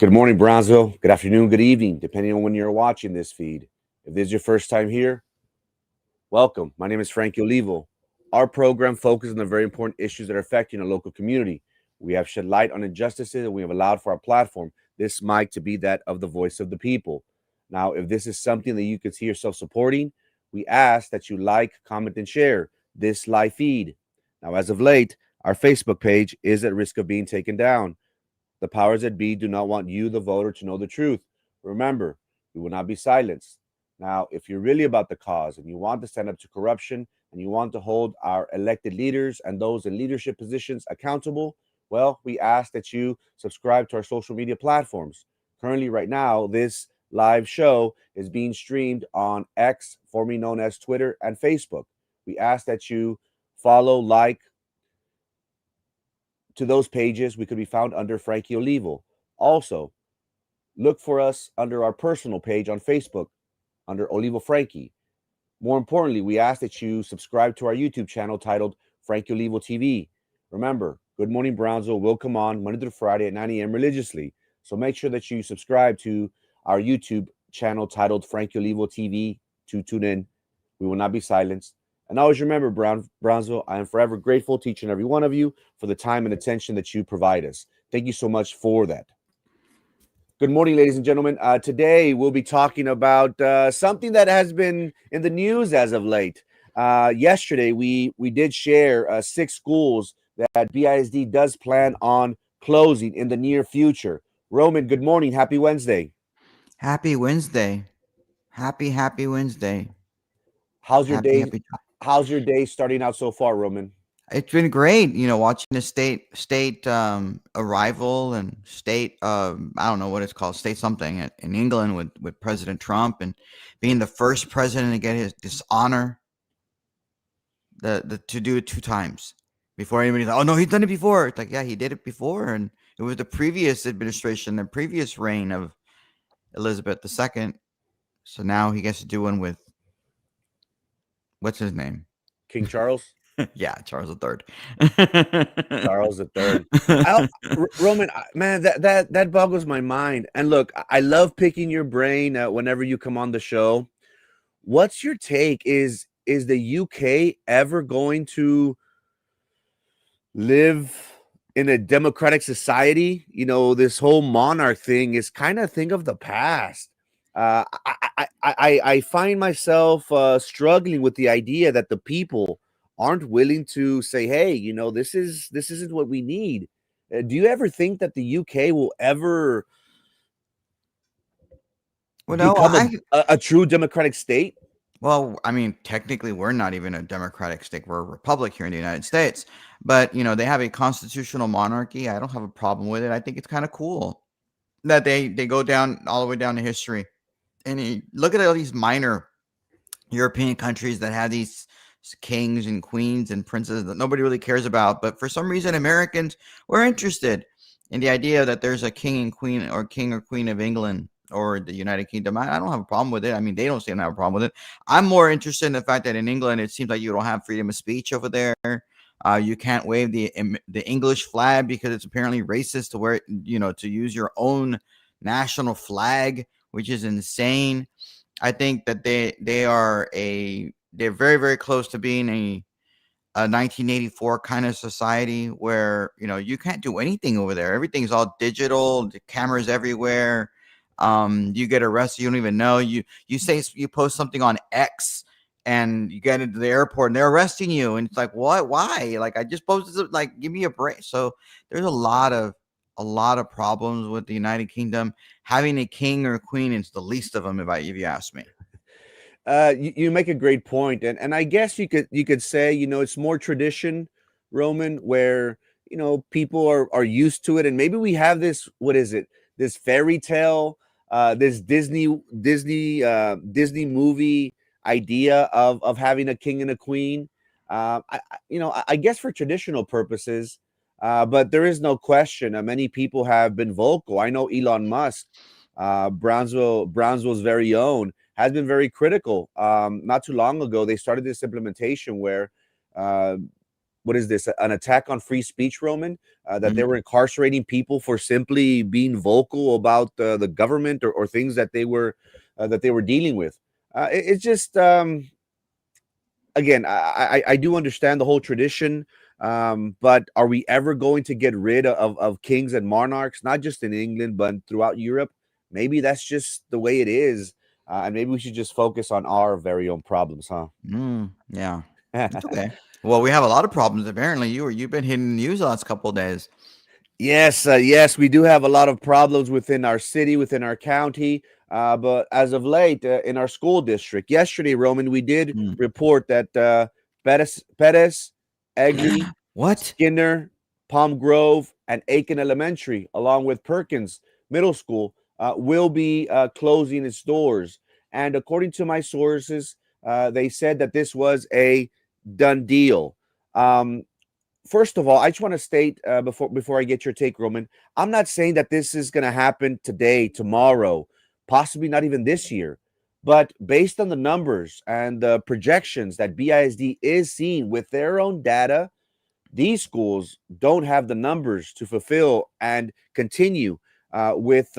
Good morning, Brownsville. Good afternoon, good evening, depending on when you're watching this feed. If this is your first time here, welcome. My name is Frankie Olivo. Our program focuses on the very important issues that are affecting our local community. We have shed light on injustices and we have allowed for our platform, this mic, to be that of the voice of the people. Now, if this is something that you could see yourself supporting, we ask that you like, comment, and share this live feed. Now, as of late, our Facebook page is at risk of being taken down. The powers that be do not want you, the voter, to know the truth. Remember, we will not be silenced. Now, if you're really about the cause and you want to stand up to corruption and you want to hold our elected leaders and those in leadership positions accountable, well, we ask that you subscribe to our social media platforms. Currently, right now, this live show is being streamed on X, formerly known as Twitter, and Facebook. We ask that you follow, like, to those pages. We could be found under Frankie Olivo. Also, look for us under our personal page on Facebook under Olivo Frankie. More importantly, we ask that you subscribe to our YouTube channel titled Frankie Olivo TV. Remember, Good Morning Brownsville will come on Monday through Friday at 9 a.m. religiously. So make sure that you subscribe to our YouTube channel titled Frankie Olivo TV to tune in. We will not be silenced. And always remember, Brownsville, I am forever grateful to each and every one of you for the time and attention that you provide us. Thank you so much for that. Good morning, ladies and gentlemen. Today, we'll be talking about something that has been in the news as of late. Yesterday, we did share 6 schools that BISD does plan on closing in the near future. Roman, good morning. Happy Wednesday. Happy Wednesday. Happy Wednesday. How's your day? Happy. How's your day starting out so far, Roman? It's been great, watching the state arrival and state I don't know what it's called, state something in England with President Trump, and being the first president to get this honor, to do it 2 times before anybody thought, oh no, he's done it before. It's like, yeah, he did it before, and it was the previous administration, the previous reign of Elizabeth II. So now he gets to do one with, what's his name? King Charles? Yeah, Charles III. Charles III. Roman, man, that boggles my mind. And look, I love picking your brain whenever you come on the show. What's your take? Is the UK ever going to live in a democratic society? This whole monarch thing is kind of a thing of the past. I find myself struggling with the idea that the people aren't willing to say, hey, this isn't what we need. Do you ever think that the UK will ever become a true democratic state? Well, I mean, technically, we're not even a democratic state. We're a republic here in the United States. But, they have a constitutional monarchy. I don't have a problem with it. I think it's kind of cool that they go down all the way down to history. And you look at all these minor European countries that have these kings and queens and princes that nobody really cares about. But for some reason, Americans were interested in the idea that there's a king and queen, or king or queen of England or the United Kingdom. I don't have a problem with it. I mean, they don't seem to have a problem with it. I'm more interested in the fact that in England, it seems like you don't have freedom of speech over there. You can't wave the English flag because it's apparently racist to wear, to use your own national flag, which is insane. I think that they're very, very close to being a 1984 kind of society where, you can't do anything over there. Everything's all digital, the cameras everywhere. You get arrested, you don't even know. You post something on X and you get into the airport and they're arresting you. And it's like, what? Why? Like, I just posted, like, give me a break. So there's a lot of problems with the United Kingdom. Having a king or a queen is the least of them, if you ask me. You make a great point, and I guess you could say, it's more tradition, Roman, where people are used to it, and maybe we have this, what is it, this fairy tale, this Disney movie idea of having a king and a queen. I guess for traditional purposes, but there is no question. Many people have been vocal. I know Elon Musk, Brownsville's very own, has been very critical. Not too long ago, they started this implementation where what is this, an attack on free speech, Roman? That they Mhm. were incarcerating people for simply being vocal about the government, or things that they were dealing with. It's just, again, I do understand the whole tradition, but are we ever going to get rid of kings and monarchs, not just in England but throughout Europe? Maybe that's just the way it is, and maybe we should just focus on our very own problems, huh? Yeah. It's okay. Well, we have a lot of problems apparently. You've been hitting the news the last couple of days. Yes, yes, we do have a lot of problems within our city, within our county. But as of late, in our school district, yesterday, Roman, we did Mm. report that Perez, Egley, What? Skinner, Palm Grove, and Aiken Elementary, along with Perkins Middle School, will be closing its doors. And according to my sources, they said that this was a done deal. Um, First of all, I just want to state, before I get your take, Roman. I'm not saying that this is going to happen today, tomorrow, possibly not even this year. But based on the numbers and the projections that BISD is seeing with their own data, these schools don't have the numbers to fulfill and continue with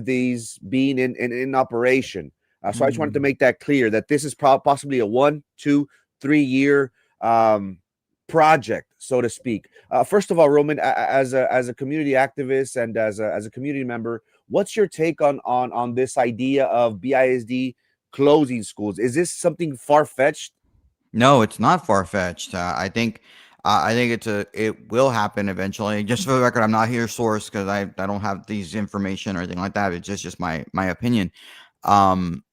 these being in operation. So I just wanted to Mm. make that clear, that this is possibly a 1, 2, 3 year um, project, so to speak. First of all, Roman, as a community activist and as a community member, what's your take on this idea of BISD closing schools? Is this something far fetched? No, it's not far fetched. I think it will happen eventually. Just for the record, I'm not here source because I don't have these information or anything like that. It's just my opinion. Um,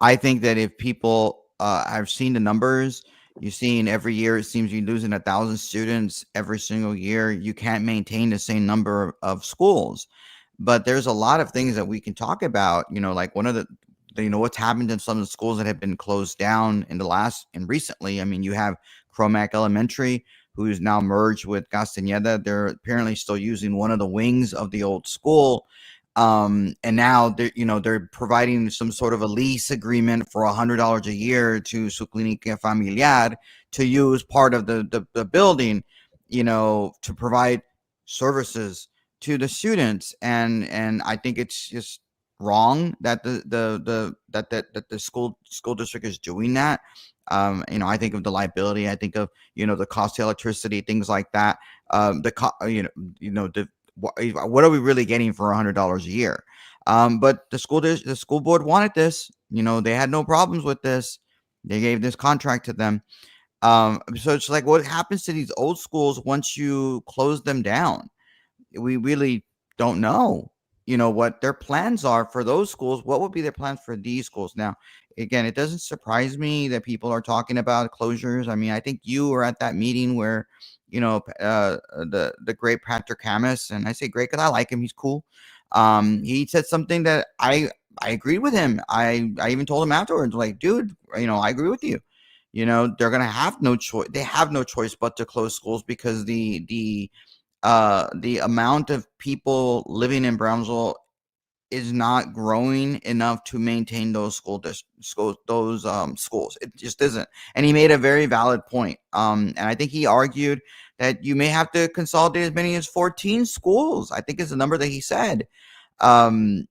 I think that if people have seen the numbers, you've seen every year it seems you're losing 1,000 students every single year. You can't maintain the same number of schools. But there's a lot of things that we can talk about. Like one of what's happened in some of the schools that have been closed down in the last and recently. I mean, you have Cromac Elementary, who's now merged with Castañeda. They're apparently still using one of the wings of the old school, and now they're providing some sort of a lease agreement for $100 a year to su clínica familiar to use part of the building, to provide services to the students. And I think it's just wrong that the school district is doing that. I think of the liability. I think of the cost of electricity, things like that. The the what are we really getting for $100 a year? But the school board wanted this. They had no problems with this. They gave this contract to them. So it's like, what happens to these old schools once you close them down? We really don't know, what their plans are for those schools. What would be their plans for these schools? Now, again, it doesn't surprise me that people are talking about closures. I mean, I think you were at that meeting where, the great Patrick Hamas, and I say great because I like him. He's cool. He said something that I agreed with him. I even told him afterwards, like, dude, I agree with you. They're gonna have no choice. They have no choice but to close schools because the amount of people living in Brownsville is not growing enough to maintain those schools. It just isn't. And he made a very valid point. And I think he argued that you may have to consolidate as many as 14 schools. I think is the number that he said. And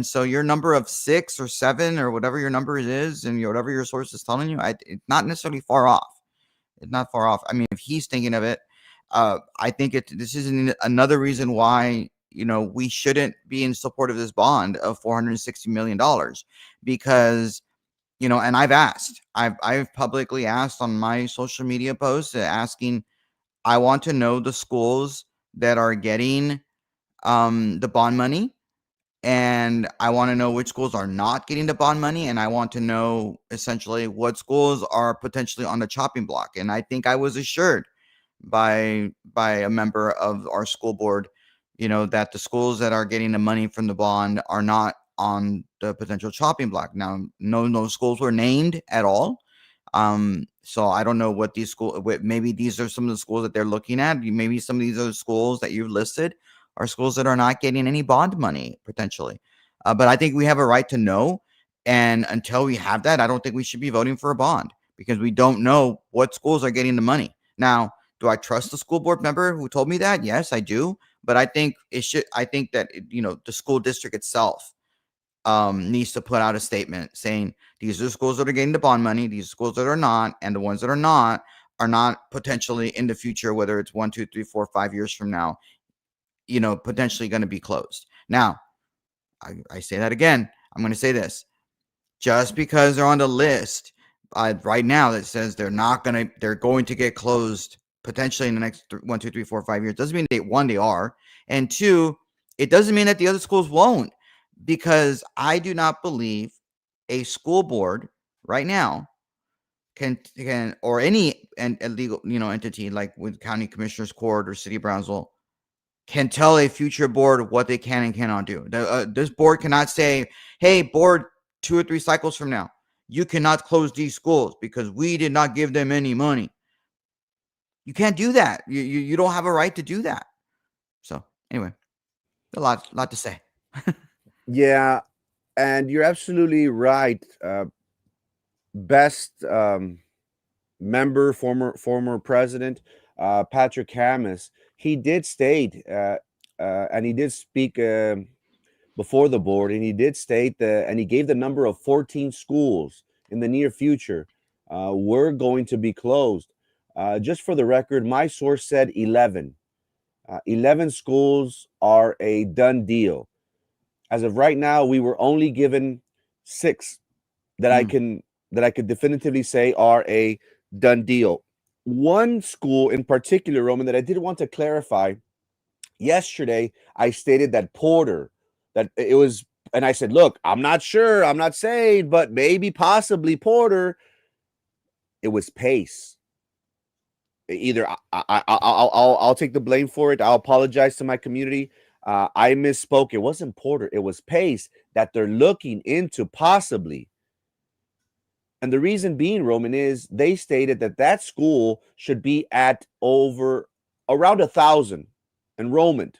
so your number of 6 or 7 or whatever your number is, and whatever your source is telling you, it's not necessarily far off. It's not far off. I mean, if he's thinking of it, I think this is another reason why we shouldn't be in support of this bond of $460 million, because and I've publicly asked on my social media posts, asking, I want to know the schools that are getting the bond money, and I want to know which schools are not getting the bond money, and I want to know essentially what schools are potentially on the chopping block. And I think I was assured by a member of our school board, that the schools that are getting the money from the bond are not on the potential chopping block. Now, no schools were named at all. So I don't know what these schools. Maybe these are some of the schools that they're looking at. Maybe some of these other schools that you've listed are schools that are not getting any bond money potentially. But I think we have a right to know, and until we have that, I don't think we should be voting for a bond. because we don't know what schools are getting the money. Now, do I trust the school board member who told me that? Yes, I do. But I think it should. I think that the school district itself needs to put out a statement saying these are schools that are getting the bond money, these schools that are not, and the ones that are not potentially in the future, whether it's 1, 2, 3, 4, 5 years from now, potentially going to be closed. Now, I say that again. I'm going to say this: just because they're on the list right now that says they're going to get closed potentially in the next 1, 2, 3, 4, 5 years doesn't mean they are, and two, it doesn't mean that the other schools won't, because I do not believe a school board right now can or any legal entity like with county commissioners court or city of Brownsville can tell a future board what they can and cannot do. This board cannot say, hey, board, 2 or 3 cycles from now, you cannot close these schools because we did not give them any money. You can't do that. You don't have a right to do that. So anyway, a lot to say. Yeah, and you're absolutely right. Best member, former president, Patrick Hammis, he did state, and he did speak before the board, and he did state and he gave the number of 14 schools in the near future were going to be closed. Just for the record, my source said 11. 11 schools are a done deal. As of right now, we were only given 6 that I could definitively say are a done deal. One school in particular, Roman, that I did want to clarify. Yesterday, I stated that Porter, that it was, and I said, look, I'm not sure, I'm not saying, but maybe possibly Porter. It was Pace. Either I'll take the blame for it. I'll apologize to my community. I misspoke. It wasn't Porter. It was Pace that they're looking into possibly. And the reason being, Roman, is they stated that school should be at around 1,000 enrollment.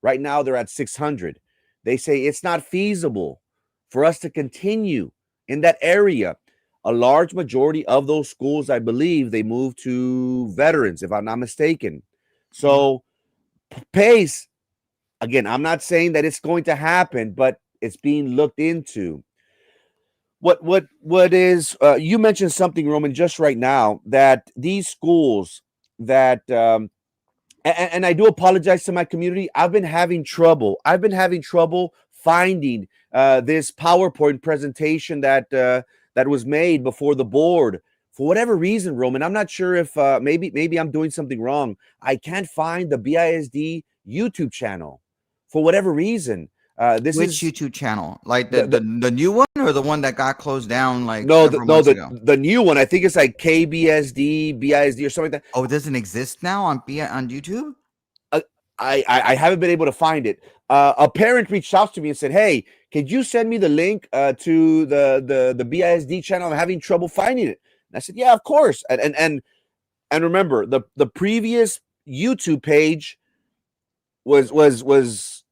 Right now, they're at 600. They say it's not feasible for us to continue in that area. A large majority of those schools, I believe, they moved to veterans, if I'm not mistaken. So, Pace, again, I'm not saying that it's going to happen, but it's being looked into. What is you mentioned something, Roman, just right now, that these schools that and I do apologize to my community. I've been having trouble finding this PowerPoint presentation that was made before the board. For whatever reason, Roman, I'm not sure if maybe I'm doing something wrong. I can't find the BISD YouTube channel for whatever reason. Which YouTube channel? Like the new one or the one that got closed down like several months ago? The new one. I think it's like KBSD, BISD, or something like that. Oh, it doesn't exist now on YouTube? I haven't been able to find it. A parent reached out to me and said, "Hey, could you send me the link to the BISD channel? I'm having trouble finding it." And I said, "Yeah, of course." And remember, the previous YouTube page was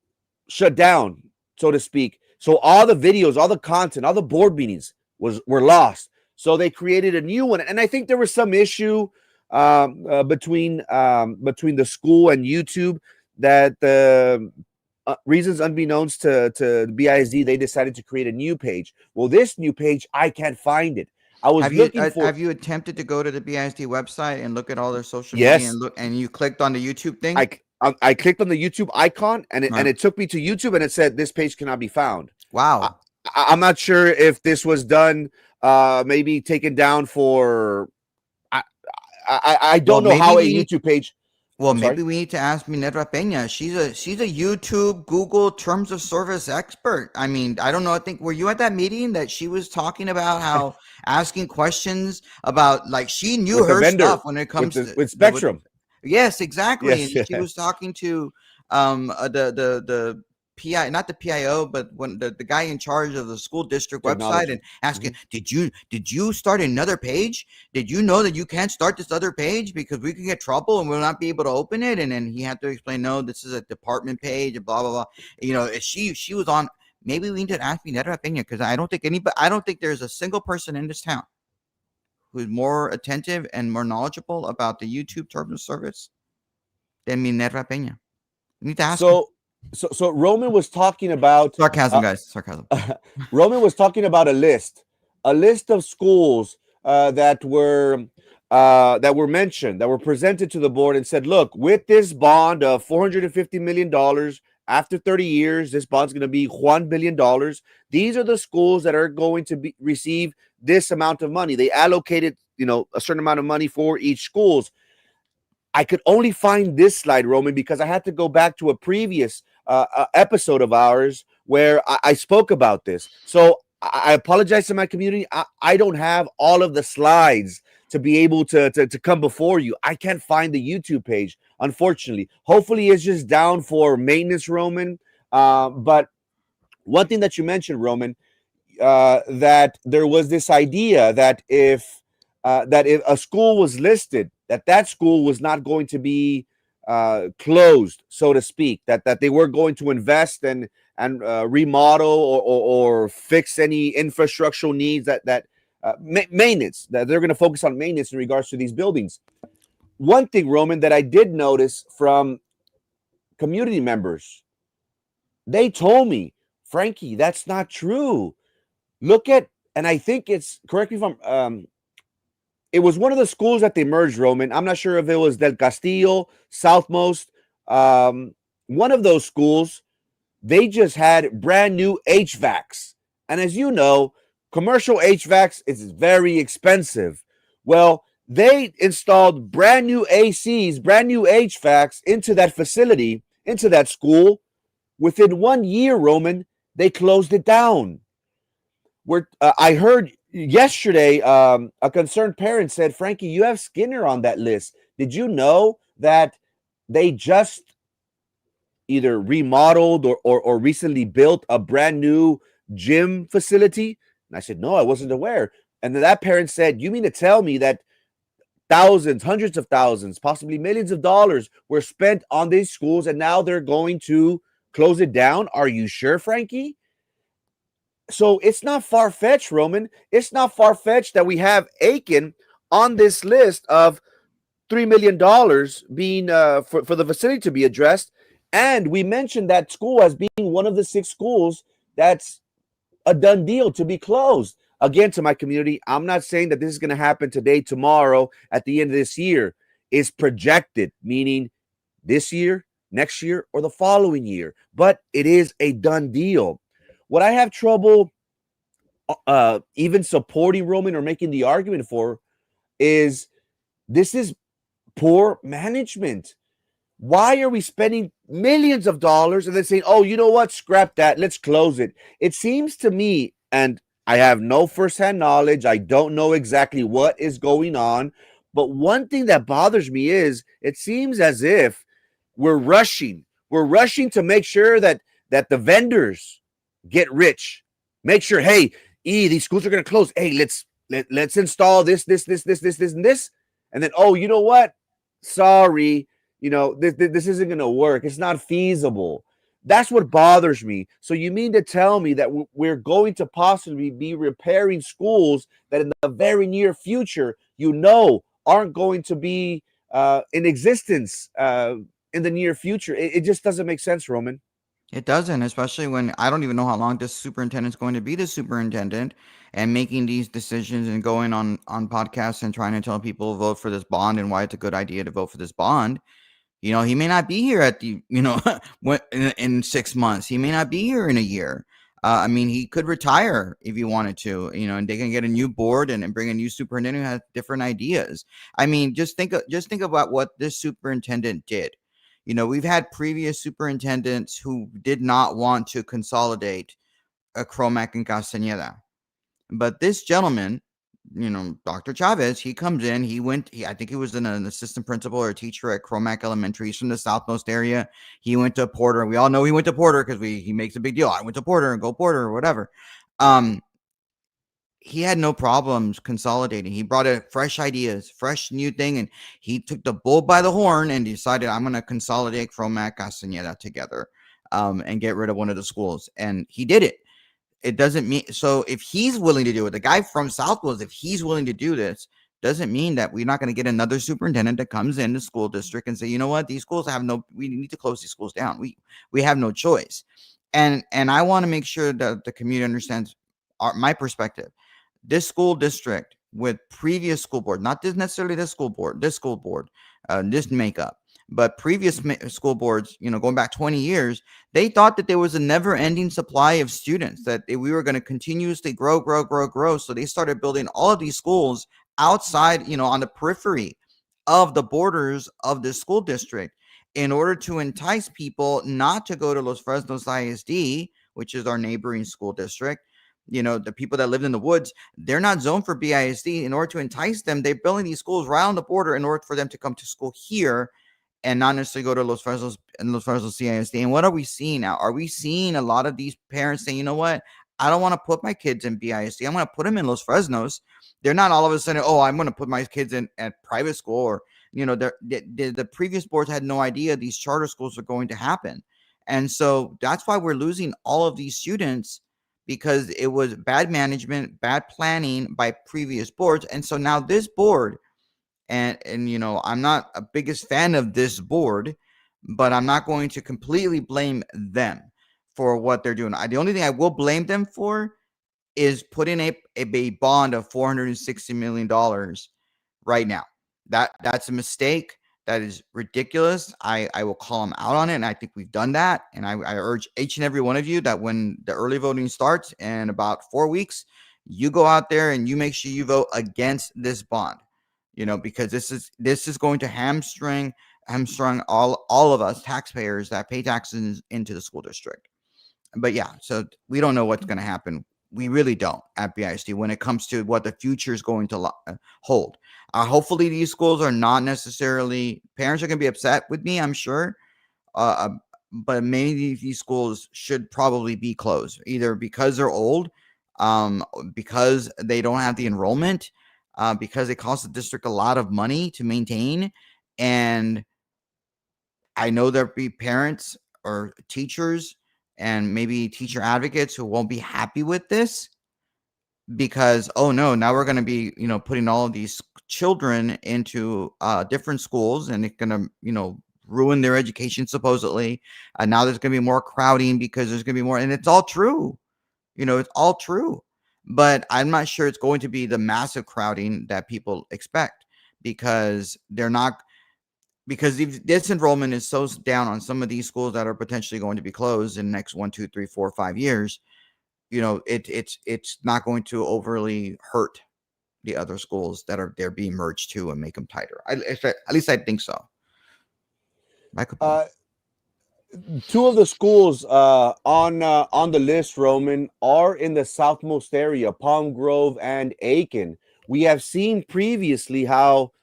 shut down, so to speak. So all the videos, all the content, all the board meetings were lost. So they created a new one, and I think there was some issue between the school and YouTube that the reasons unbeknownst to BISD, they decided to create a new page. Well, this new page, I can't find it. I was looking for. Have you attempted to go to the BISD website and look at all their social media and you clicked on the YouTube thing? I clicked on the YouTube icon and it took me to YouTube and it said this page cannot be found. Wow. I'm not sure if this was done, maybe taken down for. I don't know how a YouTube page. Well, maybe we need to ask Minerva Peña. She's a YouTube, Google terms of service expert. I mean, I don't know. I think, were you at that meeting that she was talking about how asking questions about, like, she knew her stuff when it comes with Spectrum. Yes, exactly. Yes, and she was talking to the PI, not the PIO, but when the guy in charge of the school district website, and asking, did you start another page? Did you know that you can't start this other page because we could get trouble and we'll not be able to open it? And then he had to explain, no, this is a department page and blah blah blah. You know, she was on. Maybe we need to ask Minerva Peña, because I don't think there's a single person in this town who's more attentive and more knowledgeable about the YouTube terms of service than Minerva Peña. You need to ask her. So Roman was talking about Sarcasm, guys. Sarcasm. Roman was talking about a list of schools that were mentioned, that were presented to the board and said, look, with this bond of $450 million, after 30 years, this bond's going to be $1 billion. These are the schools that are going to receive this amount of money. They allocated, a certain amount of money for each schools. I could only find this slide, Roman, because I had to go back to a previous episode of ours where I spoke about this. So I apologize to my community. I don't have all of the slides to be able to come before you. I can't find the YouTube page, unfortunately. Hopefully, it's just down for maintenance, Roman. But one thing that you mentioned, Roman, that there was this idea that if a school was listed, that school was not going to be closed, so to speak. That they were going to invest and remodel or fix any infrastructural needs that maintenance. That they're going to focus on maintenance in regards to these buildings. One thing, Roman, that I did notice from community members, they told me, Frankie, that's not true. Look at, and I think it's, correct me if I'm, it was one of the schools that they merged, Roman. I'm not sure if it was Del Castillo, Southmost. One of those schools, they just had brand new HVACs. And as you know, commercial HVACs is very expensive. Well, they installed brand new ACs, brand new HVACs into that facility, into that school. Within 1 year, Roman, they closed it down. I heard yesterday a concerned parent said, Frankie, you have Skinner on that list. Did you know that they just either remodeled or recently built a brand new gym facility? And I said, no, I wasn't aware. And then that parent said, you mean to tell me that thousands, hundreds of thousands, possibly millions of dollars were spent on these schools and now they're going to close it down? Are you sure, Frankie? So it's not far-fetched, Roman. It's not far-fetched that we have Aiken on this list of $3 million being for the facility to be addressed. And we mentioned that school as being one of the 6 schools that's a done deal to be closed. Again, to my community, I'm not saying that this is going to happen today, tomorrow, at the end of this year. It's projected, meaning this year, next year, or the following year. But it is a done deal. What I have trouble even supporting, Roman, or making the argument for is this is poor management. Why are we spending millions of dollars and then saying, oh, you know what, scrap that, let's close it? It seems to me, and I have no firsthand knowledge, I don't know exactly what is going on, but one thing that bothers me is it seems as if we're rushing to make sure that the vendors get rich. Make sure, hey, these schools are going to close. Hey, let's install this, and this. And then, oh, you know what? Sorry, this isn't going to work. It's not feasible. That's what bothers me. So you mean to tell me that we're going to possibly be repairing schools that in the very near future, aren't going to be in existence in the near future? It just doesn't make sense, Roman. It doesn't, especially when I don't even know how long this superintendent's going to be the superintendent and making these decisions and going on podcasts and trying to tell people to vote for this bond and why it's a good idea to vote for this bond. He may not be here at the, in 6 months. He may not be here in a year. He could retire if he wanted to, and they can get a new board and bring a new superintendent who has different ideas. Just think about what this superintendent did. We've had previous superintendents who did not want to consolidate a Cromac and Castañeda. But this gentleman, Dr. Chavez, he comes in, I think he was an assistant principal or a teacher at Cromac Elementary. He's from the Southmost area. He went to Porter. We all know he went to Porter because he makes a big deal. I went to Porter and go Porter or whatever. He had no problems consolidating. He brought in fresh ideas, fresh new thing, and he took the bull by the horn and decided, I'm going to consolidate Cromac Castañeda together and get rid of one of the schools. And he did it. it doesn't mean, so if he's willing to do it, the guy from Southwest, if he's willing to do this, doesn't mean that we're not going to get another superintendent that comes in the school district and say, you know what, these schools have no, we need to close these schools down. We have no choice. And I want to make sure that the community understands my perspective. This school district with previous school board, not this necessarily this school board, this makeup, but previous school boards, going back 20 years, they thought that there was a never ending supply of students, that we were going to continuously grow, grow, grow, grow. So they started building all of these schools outside, on the periphery of the borders of the school district, in order to entice people not to go to Los Fresnos ISD, which is our neighboring school district. The people that lived in the woods, they're not zoned for BISD. In order to entice them, they're building these schools right on the border in order for them to come to school here and not necessarily go to Los Fresnos and Los Fresnos CISD. And what are we seeing now? Are we seeing a lot of these parents saying, you know what? I don't want to put my kids in BISD. I'm going to put them in Los Fresnos. They're not all of a sudden, oh, I'm going to put my kids in at private school, or, the previous boards had no idea these charter schools are going to happen. And so that's why we're losing all of these students, because it was bad management, bad planning by previous boards. And so now this board, and I'm not a biggest fan of this board, but I'm not going to completely blame them for what they're doing. The only thing I will blame them for is putting a bond of $460 million right now. That's a mistake. That is ridiculous. I will call them out on it, and I think we've done that. And I urge each and every one of you that when the early voting starts in about 4 weeks, you go out there and you make sure you vote against this bond. Because this is going to hamstring all of us taxpayers that pay taxes into the school district. But yeah, so we don't know what's going to happen. We really don't at BISD when it comes to what the future is going to hold. Hopefully these schools are not necessarily, parents are going to be upset with me, I'm sure. But many of these schools should probably be closed, either because they're old, because they don't have the enrollment, because it costs the district a lot of money to maintain. And I know there'll be parents or teachers and maybe teacher advocates who won't be happy with this, because, oh no, now we're going to be, putting all of these children into different schools, and it's going to, ruin their education supposedly. And now there's going to be more crowding because there's going to be more, and it's all true. It's all true. But I'm not sure it's going to be the massive crowding that people expect, because if this enrollment is so down on some of these schools that are potentially going to be closed in the next 1, 2, 3, 4, 5 years, it's not going to overly hurt the other schools that they're being merged to and make them tighter. At least I think so. Two of the schools on the list, Roman, are in the southmost area, Palm Grove and Aiken. We have seen previously how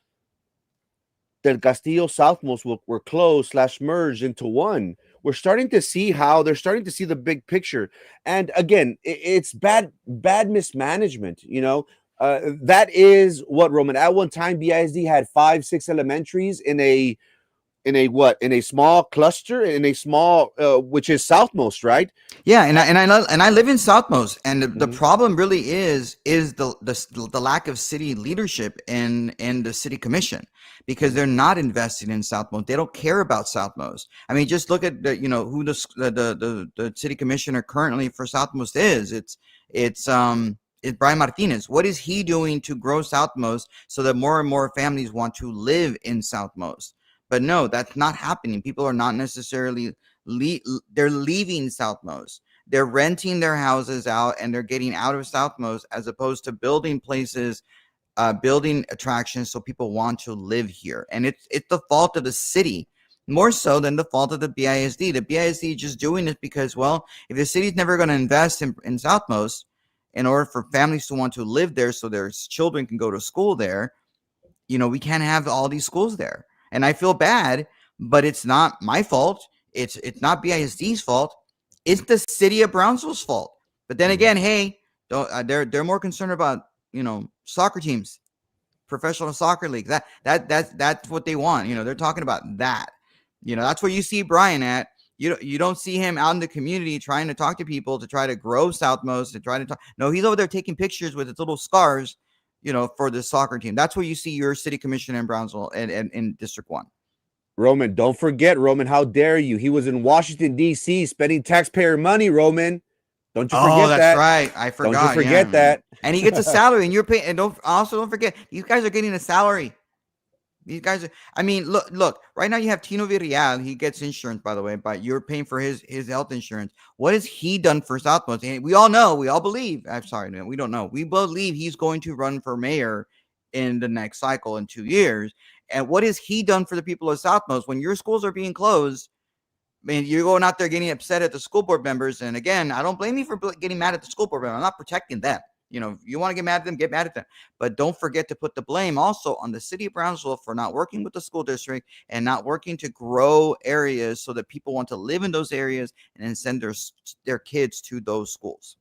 Del Castillo Southmost were closed / merged into one. We're starting to see how they're starting to see the big picture. And again, it's bad mismanagement. That is what, Roman. At one time, BISD had 5, 6 elementaries in a small cluster, in a small which is Southmost, right? Yeah, and I live in Southmost, and the problem really is the lack of city leadership in the city commission, because they're not investing in Southmost. They don't care about Southmost. I mean, just look at who the city commissioner currently for Southmost is. It's Brian Martinez. What is he doing to grow Southmost so that more and more families want to live in Southmost? But no, that's not happening. People are not necessarily they're leaving Southmost. They're renting their houses out, and they're getting out of Southmost, as opposed to building places, building attractions so people want to live here. And it's the fault of the city, more so than the fault of the BISD. The BISD is just doing this because, well, if the city's never going to invest in Southmost in order for families to want to live there so their children can go to school there, we can't have all these schools there. And I feel bad, but it's not my fault. It's not BISD's fault. It's the city of Brownsville's fault. But then again, hey, they're more concerned about soccer teams, professional soccer league. That's what they want. They're talking about that. That's where you see Brian at. You don't see him out in the community trying to talk to people to try to grow Southmost, to try to talk. No, he's over there taking pictures with his little scars, for the soccer team. That's where you see your city commissioner in Brownsville and in District 1. Roman, don't forget, Roman, how dare you? He was in Washington, D.C. spending taxpayer money, Roman. Don't you Oh, forget that's that. right. I Don't you forgot. Yeah, forget man. that. And he gets a salary, and you're paying. And don't forget, these guys are getting a salary. These guys are. I mean, look. Right now, you have Tino Villarreal. He gets insurance, by the way, but you're paying for his health insurance. What has he done for Southmost? And we all know. We all believe. I'm sorry, no, we don't know. We believe he's going to run for mayor in the next cycle in 2 years. And what has he done for the people of Southmost when your schools are being closed? I mean, you're going out there getting upset at the school board members. And again, I don't blame you for getting mad at the school board members. I'm not protecting them. If you want to get mad at them, get mad at them. But don't forget to put the blame also on the city of Brownsville for not working with the school district and not working to grow areas so that people want to live in those areas and then send their kids to those schools.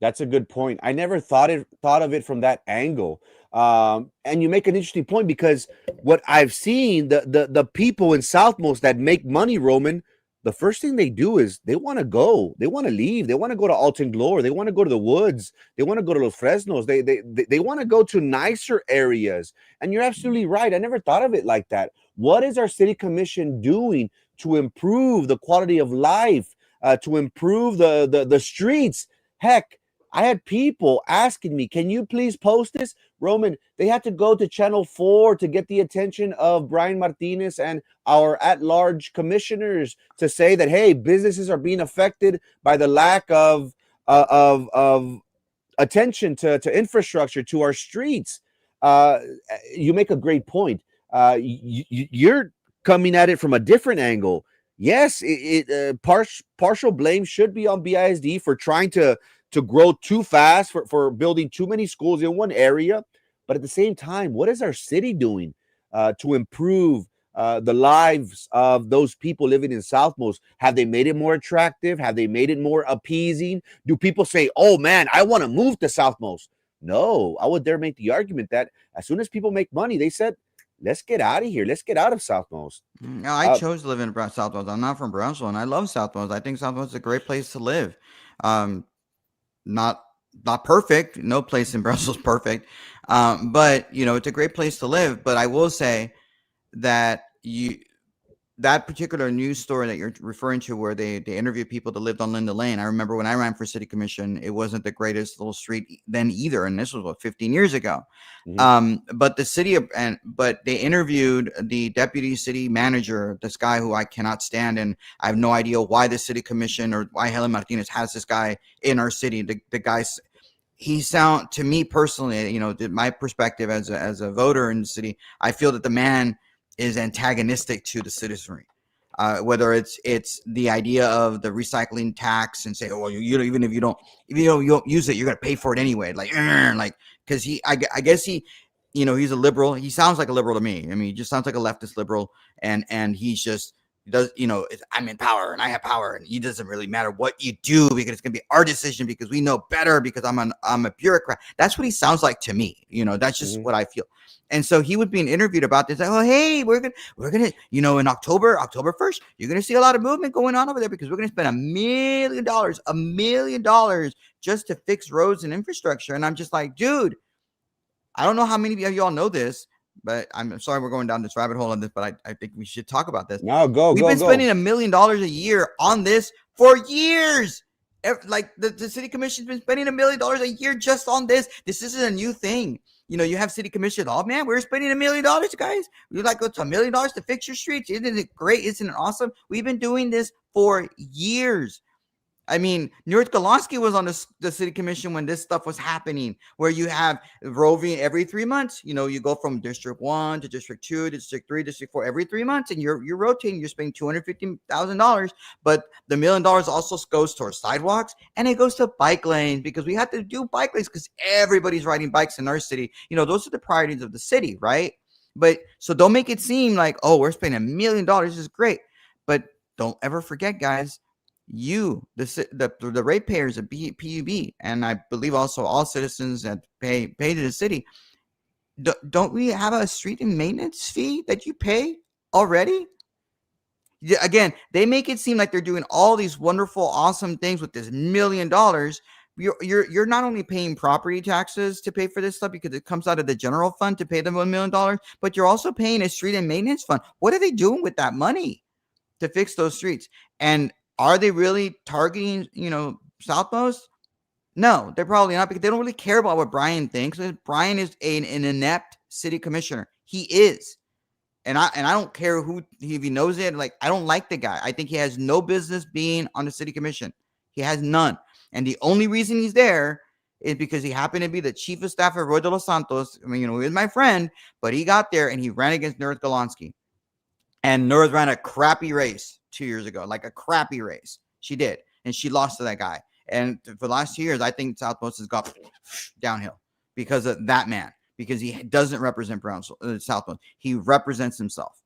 That's a good point. I never thought of it from that angle. And you make an interesting point because what I've seen, the people in Southmost that make money, Roman, the first thing they do is they want to go, they want to leave, they want to go to Alton Glore, they want to go to the woods, they want to go to Los Fresnos, they want to go to nicer areas. And you're absolutely right. I never thought of it like that. What is our city commission doing to improve the quality of life, to improve the streets? Heck, I had people asking me, can you please post this? Roman, they had to go to Channel 4 to get the attention of Brian Martinez and our at-large commissioners to say that, hey, businesses are being affected by the lack of attention to infrastructure, to our streets. You make a great point. You're coming at it from a different angle. Yes, partial blame should be on BISD for trying to grow too fast, for building too many schools in one area. But at the same time, what is our city doing to improve the lives of those people living in Southmost? Have they made it more attractive? Have they made it more appeasing? Do people say, oh man, I want to move to Southmost? No, I would dare make the argument that as soon as people make money, they said, let's get out of here. Let's get out of Southmost. No, I chose to live in Southmost. I'm not from Brownsville, and I love Southmost. I think Southmost is a great place to live. Um, not not perfect. No place in Brussels is perfect, but it's a great place to live. But I will say that that particular news story that you're referring to, where they interview people that lived on Linda Lane. I remember when I ran for city commission, it wasn't the greatest little street then either, and this was 15 years ago. But the but they interviewed the deputy city manager, this guy who I cannot stand, and I have no idea why the city commission or why Helen Martinez has this guy in our city. The guy's he sound to me personally, my perspective as a voter in the city, I feel that the man is antagonistic to the citizenry. Whether it's the idea of the recycling tax and say, oh, well, even if you don't use it, you're gonna pay for it anyway. Because I guess he's a liberal. He sounds like a liberal to me. I mean, he just sounds like a leftist liberal, and he's just does I'm in power and I have power, and it doesn't really matter what you do because it's gonna be our decision because we know better because I'm a bureaucrat. That's what he sounds like to me. That's just what I feel. And so he was being interviewed about this. Like, oh, hey, we're gonna, in October 1st, you're gonna see a lot of movement going on over there because we're gonna spend $1 million just to fix roads and infrastructure. And I'm just like, dude, I don't know how many of y'all know this, but I'm sorry we're going down this rabbit hole on this, but I think we should talk about this. No, We've been spending $1 million a year on this for years. Like the city commission's been spending $1 million a year just on this. This isn't a new thing. You have city commission. Oh man, we're spending $1 million, guys. We like it's $1 million to fix your streets. Isn't it great? Isn't it awesome? We've been doing this for years. I mean, Newark Golonsky was on the city commission when this stuff was happening, where you have roving every 3 months. You go from District 1 to District 2, District 3, District 4 every 3 months, and you're rotating. You're spending $250,000, but the $1 million also goes towards sidewalks and it goes to bike lanes because we have to do bike lanes because everybody's riding bikes in our city. Those are the priorities of the city, right? But so don't make it seem like, oh, we're spending $1 million. This is great, but don't ever forget, guys. The ratepayers of PUB, and I believe also all citizens that pay to the city, don't we have a street and maintenance fee that you pay already? Yeah, again, they make it seem like they're doing all these wonderful, awesome things with this $1 million. You're not only paying property taxes to pay for this stuff because it comes out of the general fund to pay them $1 million, but you're also paying a street and maintenance fund. What are they doing with that money to fix those streets? And are they really targeting, Southmost? No, they're probably not, because they don't really care about what Brian thinks. Brian is an inept city commissioner. He is. And I don't care if he knows it. Like, I don't like the guy. I think he has no business being on the city commission. He has none. And the only reason he's there is because he happened to be the chief of staff of Roy de los Santos. I mean, he was my friend, but he got there and he ran against Nurith Golonsky. And Nurith ran a crappy race 2 years ago, like a crappy race. She did. And she lost to that guy. And for the last 2 years, I think Southmost has got downhill because of that man. Because he doesn't represent Southmost. He represents himself.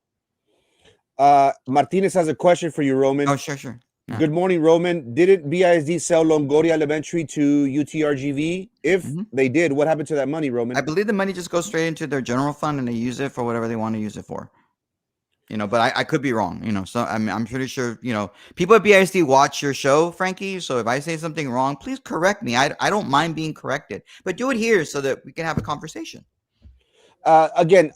Martinez has a question for you, Roman. Oh, sure. Yeah. Good morning, Roman. Didn't BISD sell Longoria Elementary to UTRGV? If they did, what happened to that money, Roman? I believe the money just goes straight into their general fund and they use it for whatever they want to use it for. But I could be wrong. So I'm pretty sure, people at BISD watch your show, Frankie. So if I say something wrong, please correct me. I don't mind being corrected, but do it here so that we can have a conversation. Again,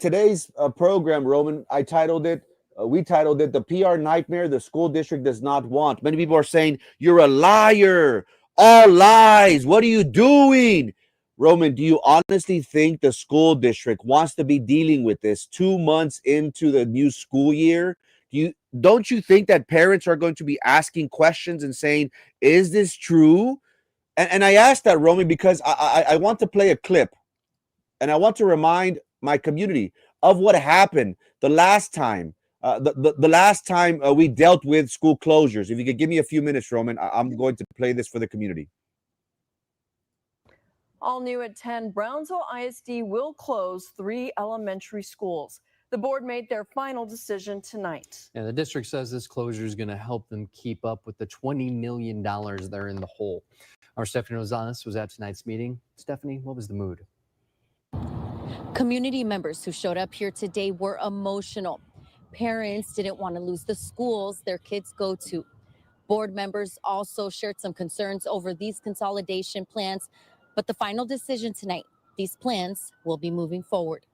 today's program, Roman, we titled it, The PR Nightmare the School District Does Not Want. Many people are saying, you're a liar. All lies. What are you doing? Roman, do you honestly think the school district wants to be dealing with this 2 months into the new school year? Don't you think that parents are going to be asking questions and saying, is this true? And I asked that, Roman, because I want to play a clip. And I want to remind my community of what happened the last time. The last time we dealt with school closures. If you could give me a few minutes, Roman, I'm going to play this for the community. All new at 10, Brownsville ISD will close 3 elementary schools. The board made their final decision tonight. And the district says this closure is going to help them keep up with the $20 million they're in the hole. Our Stephanie Rosales was at tonight's meeting. Stephanie, what was the mood? Community members who showed up here today were emotional. Parents didn't want to lose the schools their kids go to. Board members also shared some concerns over these consolidation plans. But the final decision tonight, these plans will be moving forward.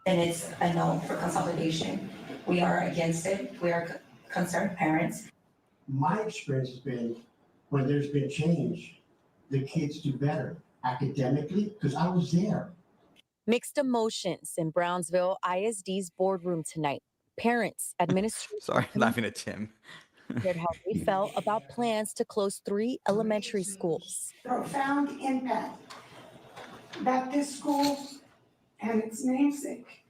And it's a no for consolidation. We are against it. We are concerned parents. My experience has been when there's been change, the kids do better academically because I was there. Mixed emotions in Brownsville ISD's boardroom tonight. Parents, administrators. Sorry, laughing at Tim. Shared how they felt about plans to close 3 elementary schools. Profound impact that this school and its namesake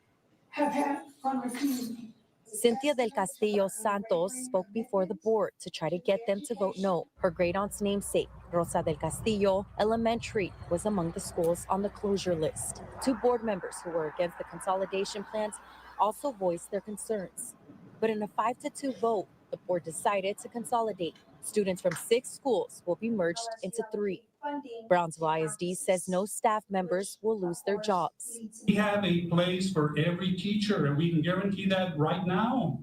have had on our community. Cynthia del Castillo Santos spoke before the board to try to get them to vote no. Her great-aunt's namesake, Rosa del Castillo Elementary, was among the schools on the closure list. 2 board members who were against the consolidation plans also voiced their concerns. But in a 5-2 vote, the board decided to consolidate. Students from 6 schools will be merged into 3. Brownsville ISD says no staff members will lose their jobs. We have a place for every teacher, and we can guarantee that right now.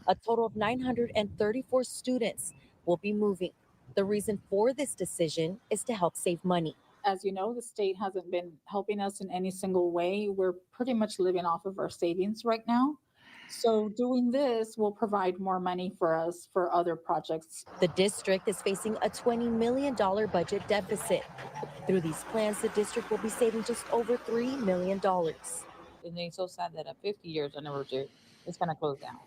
A total of 934 students will be moving. The reason for this decision is to help save money. As you know, the state hasn't been helping us in any single way. We're pretty much living off of our savings right now. So doing this will provide more money for us for other projects. The district is facing a $20 million budget deficit. Through these plans, the district will be saving just over $3 million. And it's so sad that at 50 years anniversary, it's going to close down,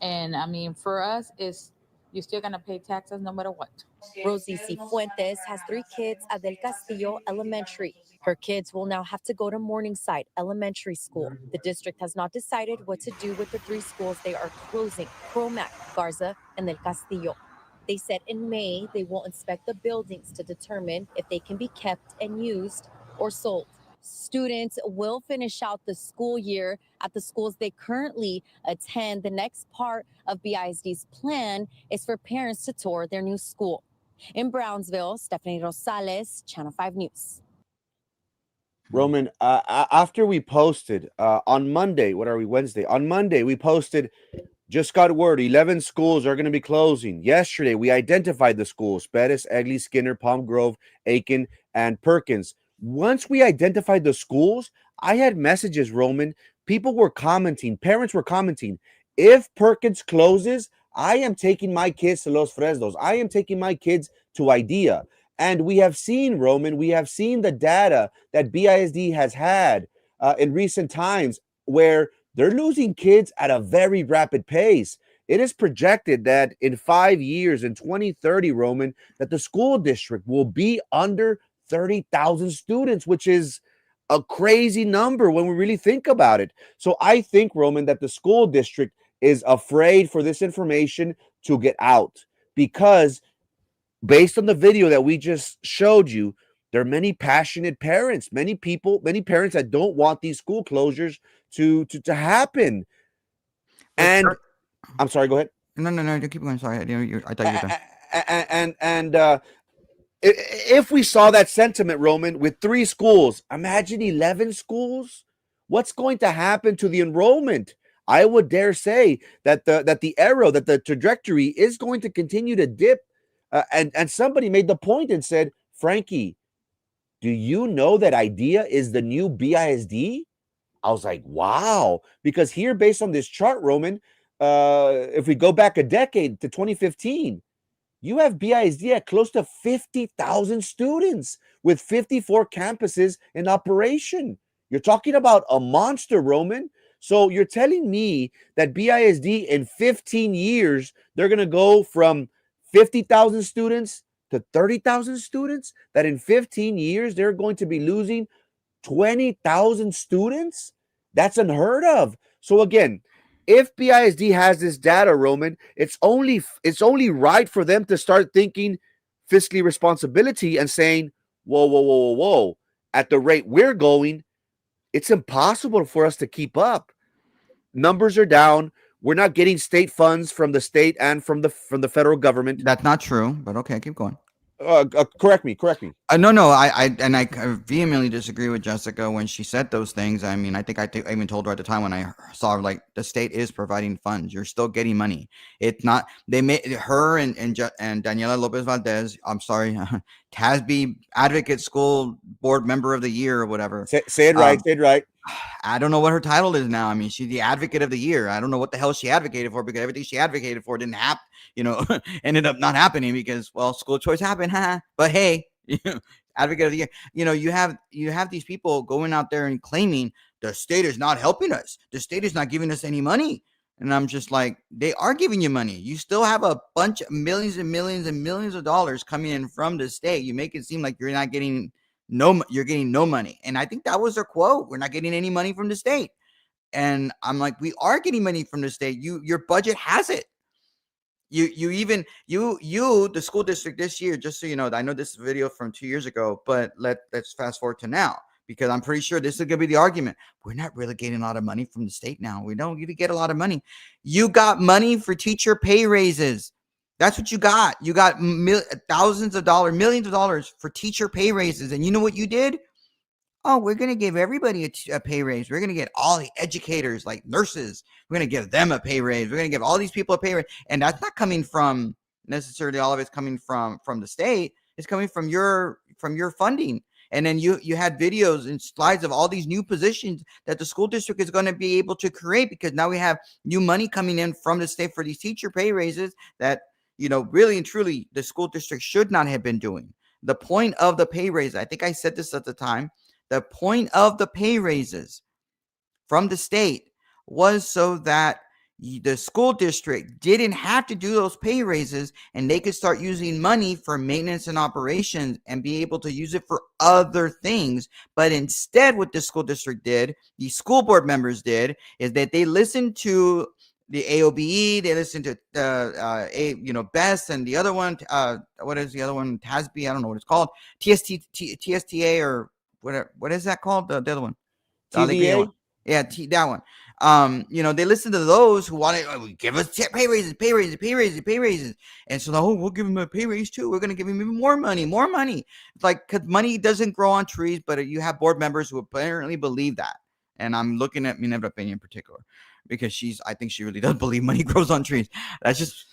And I mean, for us, you're still going to pay taxes no matter what. Rosie Cifuentes has 3 kids at Del Castillo Elementary. Her kids will now have to go to Morningside Elementary School. The district has not decided what to do with the 3 schools they are closing, Cromac, Garza, and Del Castillo. They said in May they will inspect the buildings to determine if they can be kept and used or sold. Students will finish out the school year at the schools they currently attend. The next part of BISD's plan is for parents to tour their new school. In Brownsville, Stephanie Rosales, Channel 5 News. Roman, after we posted on Monday, what are we, Wednesday? On Monday, we posted, just got word, 11 schools are going to be closing. Yesterday, we identified the schools, Bettis, Egley, Skinner, Palm Grove, Aiken, and Perkins. Once we identified the schools, I had messages, Roman. People were commenting, parents were commenting, if Perkins closes, I am taking my kids to Los Fresnos. I am taking my kids to IDEA. And we have seen, Roman, we have seen the data that BISD has had in recent times where they're losing kids at a very rapid pace. It is projected that in 5 years, in 2030, Roman, that the school district will be under 30,000 students, which is a crazy number when we really think about it. So I think, Roman, that the school district is afraid for this information to get out because based on the video that we just showed you, there are many passionate parents, many parents that don't want these school closures to happen. And I'm sorry, go ahead. No, keep going. Sorry, I thought you were done. And if we saw that sentiment, Roman, with 3 schools, imagine 11 schools. What's going to happen to the enrollment? I would dare say that the trajectory is going to continue to dip. And somebody made the point and said, Frankie, do you know that IDEA is the new BISD? I was like, wow, because here, based on this chart, Roman, if we go back a decade to 2015, you have BISD at close to 50,000 students with 54 campuses in operation. You're talking about a monster, Roman. So you're telling me that BISD in 15 years, they're going to go from 50,000 students to 30,000 students, that in 15 years, they're going to be losing 20,000 students? That's unheard of. So again, if BISD has this data, Roman, it's only right for them to start thinking fiscally responsibility and saying, whoa. At the rate we're going, it's impossible for us to keep up. Numbers are down. We're not getting state funds from the state and from the federal government. That's not true, but okay, keep going. Correct me. No, I vehemently disagree with Jessica when she said those things. I mean, I think I even told her at the time when I saw her, like, the state is providing funds. You're still getting money. It's not, they made her and Daniela Lopez Valdez, I'm sorry, TASB Advocate School Board Member of the Year or whatever. Say it right. I don't know what her title is now. I mean, she's the Advocate of the Year. I don't know what the hell she advocated for, because everything she advocated for didn't happen. Ended up not happening because, well, school choice happened. But hey, Advocate of the Year. You have these people going out there and claiming the state is not helping us. The state is not giving us any money. And I'm just like, they are giving you money. You still have a bunch of millions and millions and millions of dollars coming in from the state. You make it seem like you're not getting you're getting no money. And I think that was their quote. We're not getting any money from the state. And I'm like, we are getting money from the state. Your budget has it. The school district this year, just so you know, I know this video from 2 years ago, but let's fast forward to now, because I'm pretty sure this is going to be the argument. We're not really getting a lot of money from the state now. We don't really get a lot of money. You got money for teacher pay raises. That's what you got. You got thousands of dollars, millions of dollars for teacher pay raises. And you know what you did? Oh, we're going to give everybody a pay raise. We're going to get all the educators, like nurses. We're going to give them a pay raise. We're going to give all these people a pay raise. And that's not coming from necessarily all of it's coming from the state. It's coming from your funding. And then you had videos and slides of all these new positions that the school district is going to be able to create, because now we have new money coming in from the state for these teacher pay raises that, really and truly the school district should not have been doing. The point of the pay raise, I think I said this at the time, the point of the pay raises from the state was so that the school district didn't have to do those pay raises, and they could start using money for maintenance and operations and be able to use it for other things. But instead, what the school district did, the school board members did, is that they listened to the AOBE, they listened to BEST, and the other one, what is the other one? TASB, I don't know what it's called, TSTA or whatever. What is that called? The other one, TVA. Yeah, that one. They listen to those who want to give us pay raises, pay raises, pay raises, pay raises. And so, we'll give them a pay raise too. We're going to give them even more money, more money. It's like, because money doesn't grow on trees, but you have board members who apparently believe that. And I'm looking at Minerva Peña in particular because I think she really does believe money grows on trees. That's just,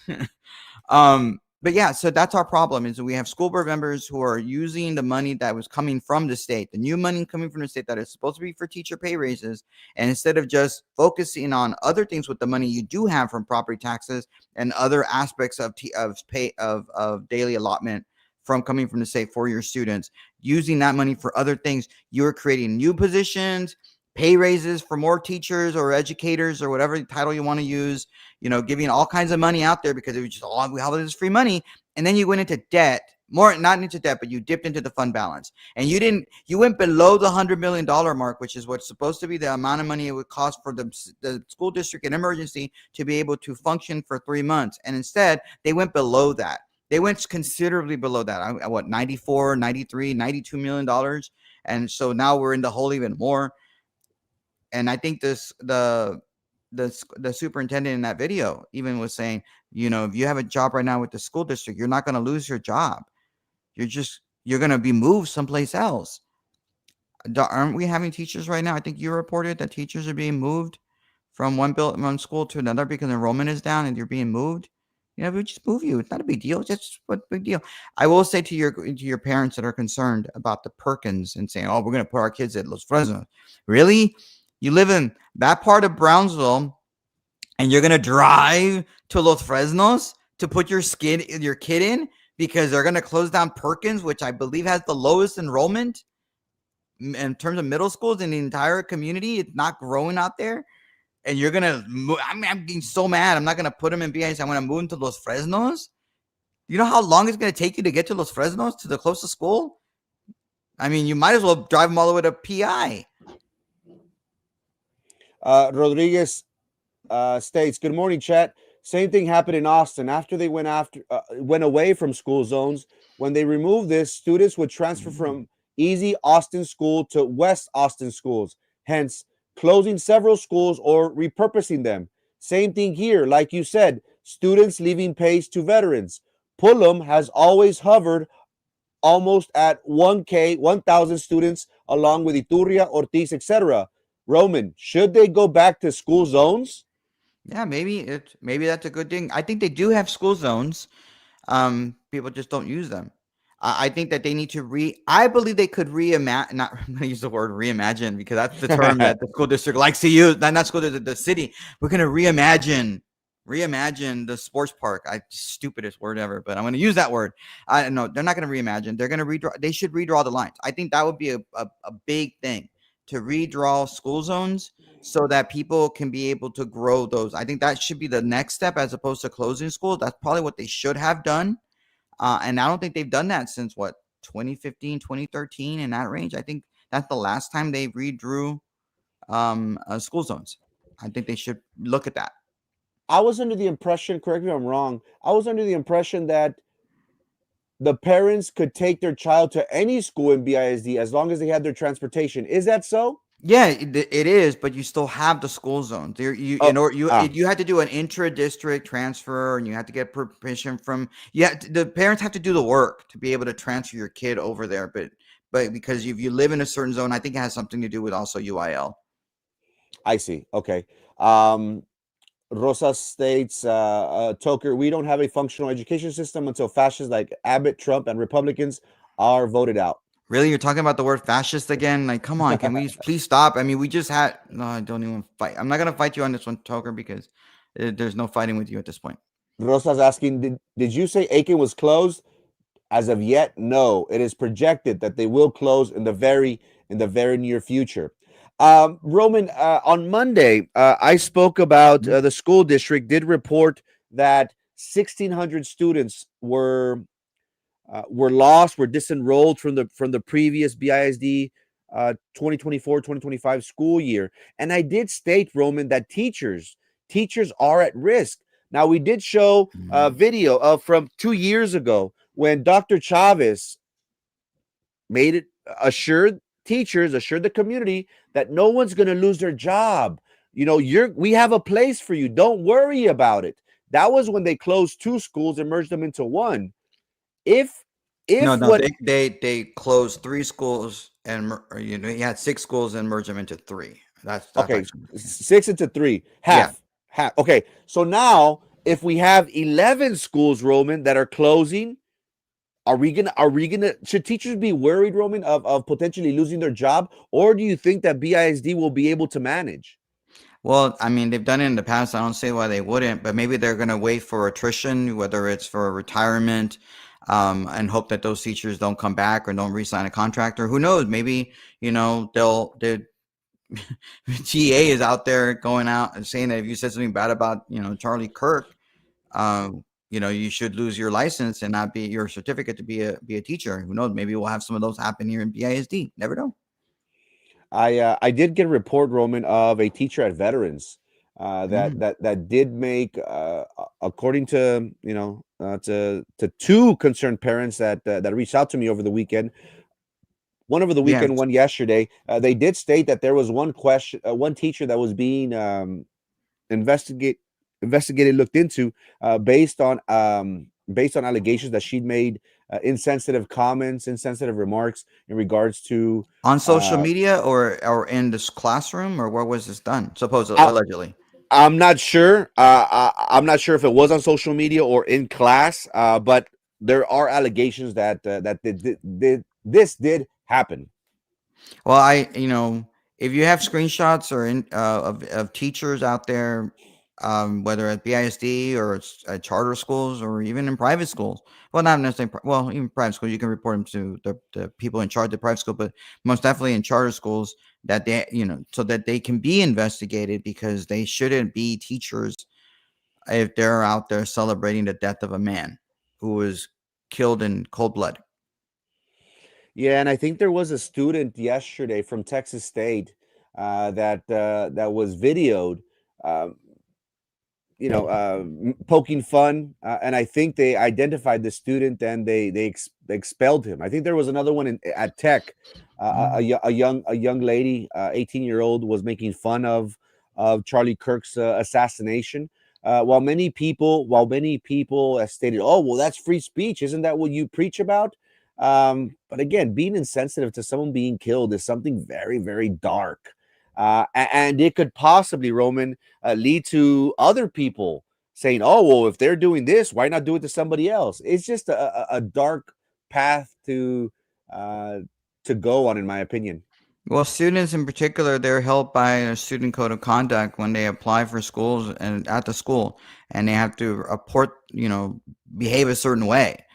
but yeah, so that's our problem is that we have school board members who are using the money that was coming from the state, the new money coming from the state that is supposed to be for teacher pay raises. And instead of just focusing on other things with the money you do have from property taxes and other aspects of daily allotment from coming from the state for your students, using that money for other things, you're creating new positions, pay raises for more teachers or educators or whatever title you want to use, giving all kinds of money out there because it was just all this free money. And then you went into debt, not into debt, but you dipped into the fund balance and you went below the $100 million mark, which is what's supposed to be the amount of money it would cost for the school district in emergency to be able to function for 3 months. And instead they went below that. They went considerably below that. What, 94, 93, $92 million. And so now we're in the hole even more. And I think the superintendent in that video even was saying, if you have a job right now with the school district, you're not going to lose your job. You're going to be moved someplace else. Aren't we having teachers right now? I think you reported that teachers are being moved from one school to another because enrollment is down and you're being moved. We just move you. It's not a big deal. Just what big deal. I will say to your parents that are concerned about the Perkins and saying, "Oh, we're going to put our kids at Los Fresnos." Really? You live in that part of Brownsville, and you're gonna drive to Los Fresnos to put your kid in because they're gonna close down Perkins, which I believe has the lowest enrollment in terms of middle schools in the entire community. It's not growing out there, and you're gonna move. I'm getting so mad. I'm not gonna put them in BIS. I'm gonna move them to Los Fresnos. You know how long it's gonna take you to get to Los Fresnos, to the closest school? I mean, you might as well drive them all the way to PI. Rodriguez states, "Good morning, chat. Same thing happened in Austin. After they went away from school zones, when they removed this, students would transfer from Easy Austin School to West Austin schools, hence closing several schools or repurposing them. Same thing here. Like you said, students leaving pays to veterans. Pullum has always hovered almost at 1,000 students, along with Iturria, Ortiz, etc. Roman, should they go back to school zones?" Yeah, maybe that's a good thing. I think they do have school zones. People just don't use them. I think that they need to I believe they could reimagine. Not I'm going to use the word reimagine because that's the term that the school district likes to use. Not school district, the city. We're going to reimagine the sports park. Stupidest word ever, but I'm going to use that word. I don't know. They're not going to reimagine. They're going to redraw. They should redraw the lines. I think that would be a big thing, to redraw school zones so that people can be able to grow those. I think that should be the next step as opposed to closing schools. That's probably what they should have done. And I don't think they've done that since 2015, 2013 in that range. I think that's the last time they redrew school zones. I think they should look at that. I was under the impression, correct me if I'm wrong, I was under the impression that the parents could take their child to any school in BISD as long as they had their transportation. Is that so? Yeah, it is, but you still have the school zones. You had to do an intra-district transfer, and you had to get permission from. The parents have to do the work to be able to transfer your kid over there. But because if you live in a certain zone, I think it has something to do with also UIL. I see. Okay. Rosa states, Toker, we don't have a functional education system until fascists like Abbott, Trump, and Republicans are voted out. Really? You're talking about the word fascist again? Like, come on, can we please stop? I mean, we just had, no, I don't even fight. I'm not going to fight you on this one, Toker, because there's no fighting with you at this point. Rosa's asking, did you say Aiken was closed? As of yet, no. It is projected that they will close in the very near future. Roman, on Monday, I spoke about the school district did report that 1,600 students were lost, were disenrolled from the previous BISD 2024-2025 school year. And I did state, Roman, that teachers are at risk. Now, we did show a video from 2 years ago when Dr. Chavez assured the community that no one's going to lose their job. we have a place for you. Don't worry about it. That was when they closed 2 schools and merged them into 1. If No, what they closed 3 schools and you had 6 schools and merged them into 3. That's okay, actually 6 into 3, half. Okay, so now if we have 11 schools, Roman, that are closing, should teachers be worried, Roman, of potentially losing their job, or do you think that BISD will be able to manage? Well, I mean, they've done it in the past. I don't see why they wouldn't, but maybe they're going to wait for attrition, whether it's for retirement, and hope that those teachers don't come back or don't re-sign a contract, or who knows, maybe, the TA is out there going out and saying that if you said something bad about, Charlie Kirk, you should lose your license and not be your certificate to be a teacher. Who knows? Maybe we'll have some of those happen here in BISD. Never know. I did get a report, Roman, of a teacher at Veterans that did make, according to to 2 concerned parents that reached out to me over the weekend. One over the weekend, one yesterday. They did state that there was one teacher that was being investigated, looked into, based on allegations that she'd made insensitive comments, insensitive remarks in regards to on social media or in this classroom, or where was this done? Supposedly, allegedly. I'm not sure. I'm not sure if it was on social media or in class, but there are allegations that this did happen. Well, if you have screenshots or of teachers out there, whether at BISD or it's at charter schools or even in private schools, well, not necessarily, well, even private schools, you can report them to the people in charge of the private school, but most definitely in charter schools, that they, so that they can be investigated, because they shouldn't be teachers if they're out there celebrating the death of a man who was killed in cold blood. Yeah, and I think there was a student yesterday from Texas State that was videoed, poking fun, and I think they identified the student and they expelled him. I think there was another one at Tech. A young lady, 18-year-old, was making fun of Charlie Kirk's assassination. While many people have stated, "Oh, well, that's free speech. Isn't that what you preach about?" But again, being insensitive to someone being killed is something very, very dark. And it could possibly, Roman, lead to other people saying, "Oh, well, if they're doing this, why not do it to somebody else?" It's just a dark path to go on, in my opinion. Well, students in particular, they're held by a student code of conduct when they apply for schools and at the school, and they have to report, behave a certain way.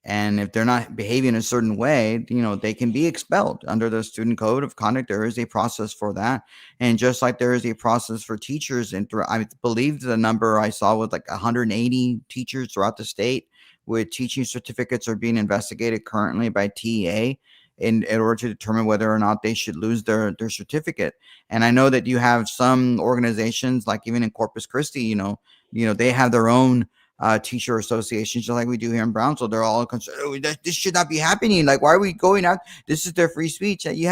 And if they're not behaving a certain way, they can be expelled under the student code of conduct. There is a process for that. And just like there is a process for teachers, and I believe the number I saw was like 180 teachers throughout the state with teaching certificates are being investigated currently by TEA in order to determine whether or not they should lose their certificate. And I know that you have some organizations, like even in Corpus Christi, they have their own teacher associations, just like we do here in Brownsville. They're all concerned, "Oh, this should not be happening. Like, why are we going out? This is their free speech." You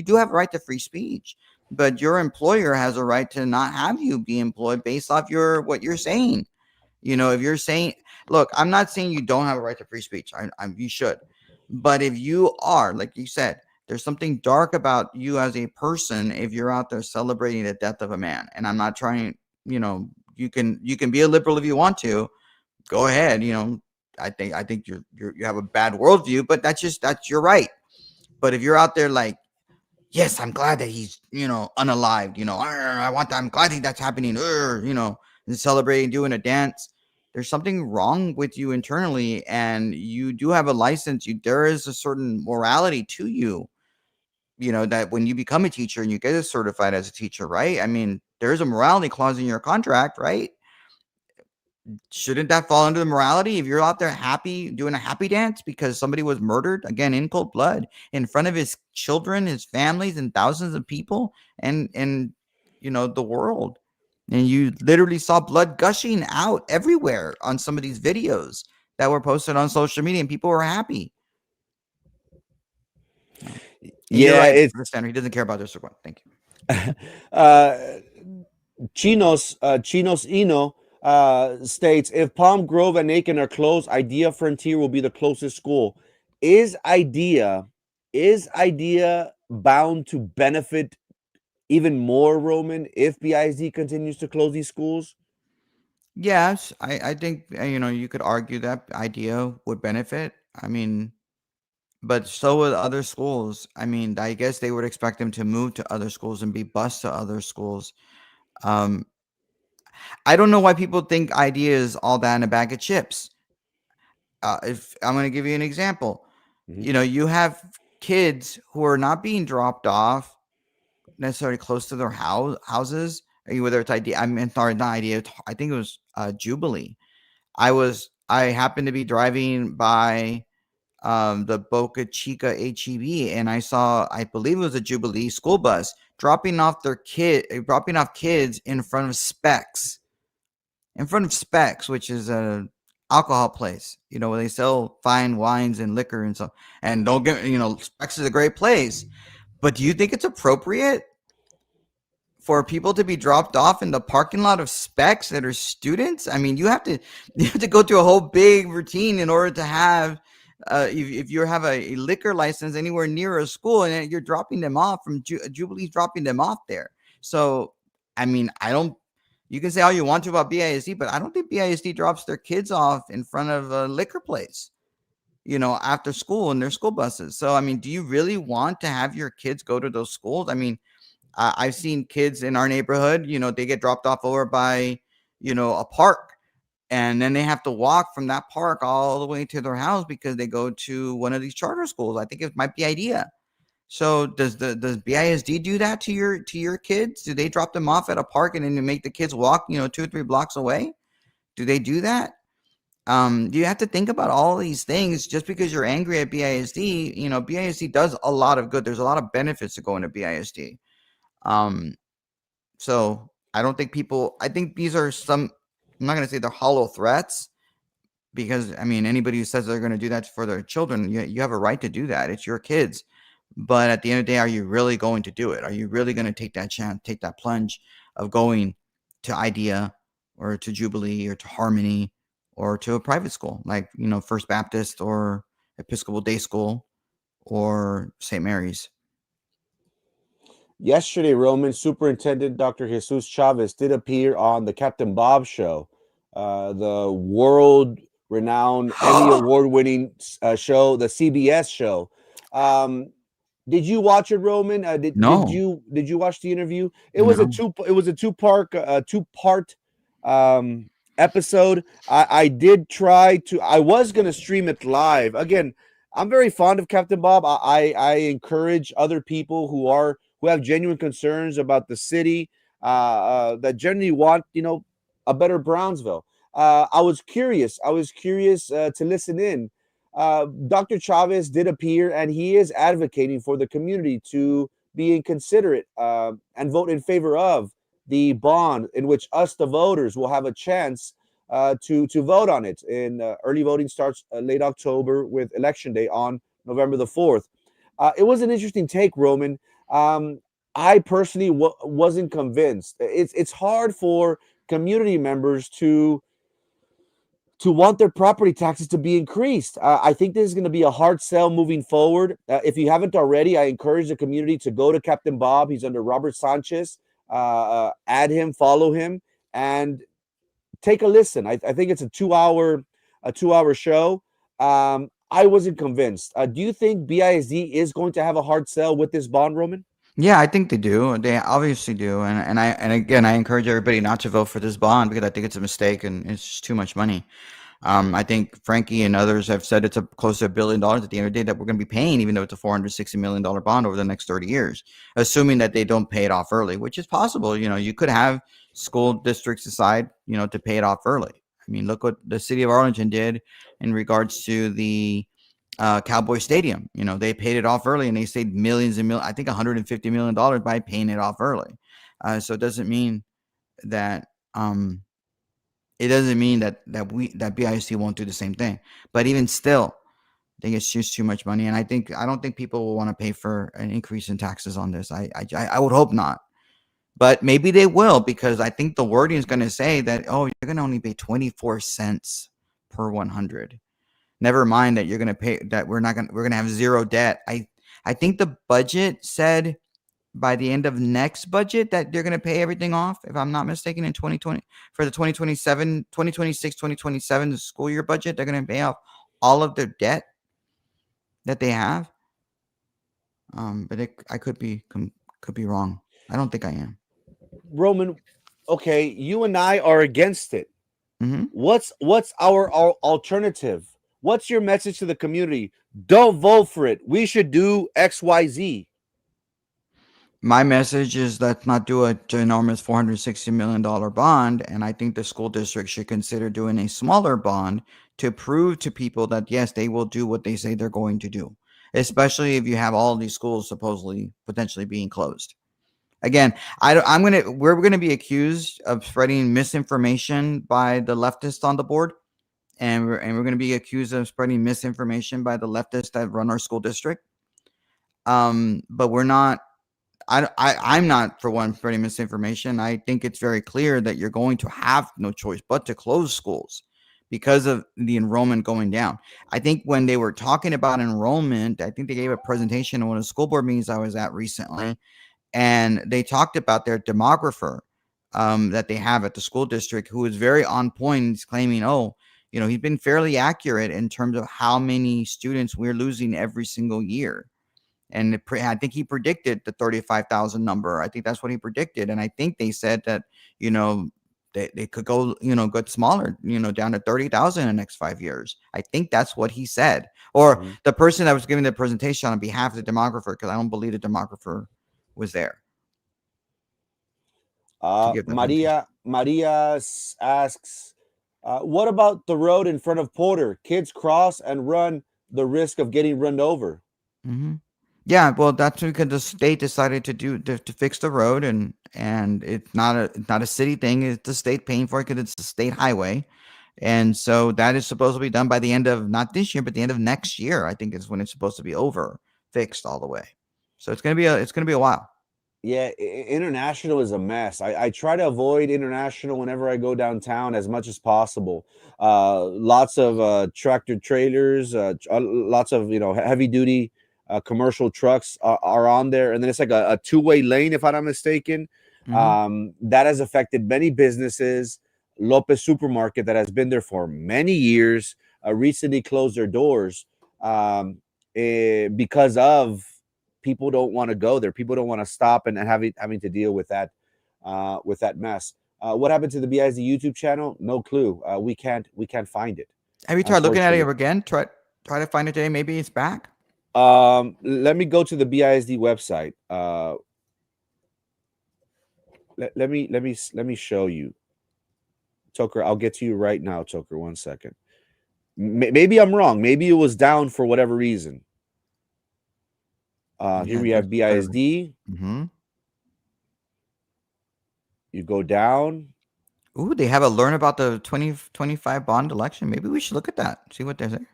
do have a right to free speech, but your employer has a right to not have you be employed based off what you're saying. If you're saying, look, I'm not saying you don't have a right to free speech. You should. But if you are, like you said, there's something dark about you as a person if you're out there celebrating the death of a man. And I'm not trying, you can be a liberal if you want to. Go ahead. I think you have a bad worldview, but that's your right. But if you're out there like, yes, I'm glad that he's, unalived, I'm glad that's happening, and celebrating, doing a dance. There's something wrong with you internally, and you do have a license. There is a certain morality to you, that when you become a teacher and you get certified as a teacher, right? I mean, there's a morality clause in your contract, right? Shouldn't that fall under the morality? If you're out there happy, doing a happy dance because somebody was murdered, again, in cold blood, in front of his children, his families, and thousands of people, and the world, and you literally saw blood gushing out everywhere on some of these videos that were posted on social media, and people were happy. Yeah, right, he doesn't care about this. Thank you. Chinos Eno states, if Palm Grove and Aiken are closed, Idea Frontier will be the closest school. Is Idea bound to benefit even more, Roman, if BISD continues to close these schools? Yes, I think you could argue that idea would benefit. I mean, but so would other schools. I mean, I guess they would expect them to move to other schools and be bused to other schools. Um, I don't know why people think idea is all that in a bag of chips. If I'm going to give you an example, you have kids who are not being dropped off necessarily close to their houses. Whether it's idea, I mean, sorry, not idea. I think it was Jubilee. I happened to be driving by the Boca Chica HEB, and I saw, I believe it was a Jubilee school bus dropping off kids in front of Specs, which is a alcohol place, where they sell fine wines and liquor and stuff. And don't get, Specs is a great place, but do you think it's appropriate for people to be dropped off in the parking lot of Specs that are students? I mean, you have to go through a whole big routine in order to have, if you have a liquor license anywhere near a school, and you're dropping them off from Jubilee's dropping them off there. So, I mean, you can say all you want to about BISD, but I don't think BISD drops their kids off in front of a liquor place, after school in their school buses. So, I mean, do you really want to have your kids go to those schools? I mean, I've seen kids in our neighborhood, they get dropped off over by, a park, and then they have to walk from that park all the way to their house because they go to one of these charter schools. I think it might be idea. So does BISD do that to your kids? Do they drop them off at a park and then you make the kids walk, 2 or 3 blocks away? Do they do that? You have to think about all these things. Just because you're angry at BISD, BISD does a lot of good. There's a lot of benefits to going to BISD. So I don't think I think these are I'm not going to say they're hollow threats, because I mean, anybody who says they're going to do that for their children, you have a right to do that. It's your kids. But at the end of the day, are you really going to do it? Are you really going to take that chance, take that plunge of going to Idea or to Jubilee or to Harmony or to a private school like, First Baptist or Episcopal Day School or St. Mary's? Yesterday, Roman Superintendent Dr. Jesus Chavez did appear on the Captain Bob show, the world-renowned Emmy award-winning show, the CBS show. Did you watch it, Roman? No. Did you watch the interview? It was a two-part episode. I did try to. I was gonna stream it live. Again, I'm very fond of Captain Bob. I encourage other people who have genuine concerns about the city, that generally want, a better Brownsville. I was curious to listen in. Dr. Chavez did appear, and he is advocating for the community to be inconsiderate and vote in favor of the bond, in which us, the voters, will have a chance to vote on it. In early voting starts late October, with Election Day on November the 4th. It was an interesting take, Roman. I personally wasn't convinced. It's hard for community members to want their property taxes to be increased. I think this is going to be a hard sell moving forward. If you haven't already, I encourage the community to go to Captain Bob. He's under Robert Sanchez. Add him, follow him, and take a listen. I think it's a 2-hour show. I wasn't convinced. Do you think BISD is going to have a hard sell with this bond, Roman? Yeah, I think they do. They obviously do. And again, I encourage everybody not to vote for this bond, because I think it's a mistake and it's just too much money. I think Frankie and others have said it's close to $1 billion at the end of the day that we're going to be paying, even though it's a $460 million bond over the next 30 years, assuming that they don't pay it off early, which is possible. You could have school districts decide, to pay it off early. I mean, look what the city of Arlington did in regards to the Cowboy Stadium. They paid it off early and they saved millions and millions, I think $150 million by paying it off early. So it doesn't mean that that BISD won't do the same thing. But even still, I think it's just too much money, and I don't think people will want to pay for an increase in taxes on this. I would hope not. But maybe they will, because I think the wording is going to say that, oh, you're going to only pay 24 cents per 100. Never mind that you're going to pay that we're going to have zero debt. I think the budget said by the end of next budget that they're going to pay everything off, if I'm not mistaken, in 2020 for the 2027 school year budget. They're going to pay off all of their debt that they have. But I could be wrong. I don't think I am. Roman, okay, you and I are against it. Mm-hmm. What's our alternative? What's your message to the community? Don't vote for it. We should do XYZ. My message is let's not do a ginormous $460 million bond. And I think the school district should consider doing a smaller bond to prove to people that, yes, they will do what they say they're going to do, especially if you have all these schools supposedly potentially being closed. Again, we're going to be accused of spreading misinformation by the leftists on the board. And we're going to be accused of spreading misinformation by the leftists that run our school district. But we're not. I'm not, for one, spreading misinformation. I think it's very clear that you're going to have no choice but to close schools because of the enrollment going down. I think when they were talking about enrollment, I think they gave a presentation in one of the school board meetings I was at recently, and they talked about their demographer that they have at the school district, who is very on point. He's claiming, he's been fairly accurate in terms of how many students we're losing every single year. And I think he predicted the 35,000 number. I think that's what he predicted. And I think they said that, they could go, get smaller, down to 30,000 in the next 5 years. I think that's what he said. Or the person that was giving the presentation on behalf of the demographer, because I don't believe the demographer was there. Maria asks, what about the road in front of Porter? Kids cross and run the risk of getting run over. Mm-hmm. Yeah, well, that's because the state decided to fix the road, and it's not a city thing. It's the state paying for it because it's a state highway, and so that is supposed to be done by the end of not this year, but the end of next year. I think is when it's supposed to be fixed all the way. So it's gonna be a while. Yeah, International is a mess. I try to avoid International whenever I go downtown as much as possible. Lots of tractor trailers, lots of heavy duty. Commercial trucks are on there, and then it's like a two-way lane, if I'm not mistaken. That has affected many businesses. Lopez Supermarket, that has been there for many years, recently closed their doors because of people don't want to go there. People don't want to stop and having to deal with that mess. What happened to the BISD YouTube channel? No clue. We can't find it. Have you tried looking at it again? Try to find it today. Maybe it's back. Let me go to the BISD website. Let me show you. Toker, I'll get to you right now, Toker. 1 second. Maybe I'm wrong. Maybe it was down for whatever reason. Here we have BISD. Mm-hmm. You go down. Ooh, they have a learn about the 2025 bond election. Maybe we should look at that. See what they're saying.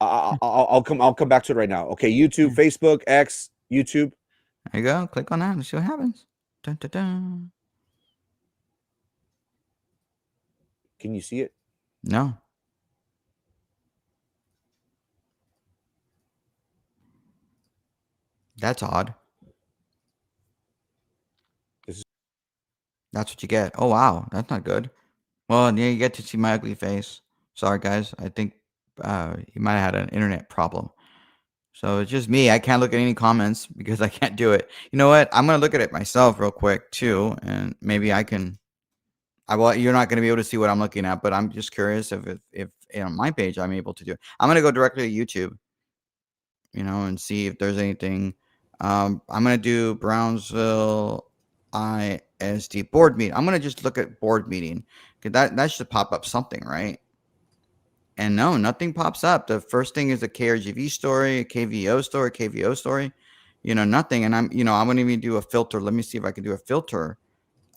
I'll come back to it right now. Okay, YouTube, Facebook, X, YouTube. There you go. Click on that and see what happens. Dun, dun, dun. Can you see it? No. That's odd. That's what you get. Oh, wow. That's not good. Well, yeah, you get to see my ugly face. Sorry, guys. I think you might have had an internet problem. So it's just me. I can't look at any comments because I can't do it. You know what? I'm going to look at it myself real quick, too. And maybe I can. You're not going to be able to see what I'm looking at, but I'm just curious if on my page I'm able to do it. I'm going to go directly to YouTube, and see if there's anything. I'm going to do Brownsville ISD board meeting. I'm going to just look at board meeting because that should pop up something, right? And no, nothing pops up. The first thing is a KRGV story, a KVO story, nothing. And I'm going to even do a filter. Let me see if I can do a filter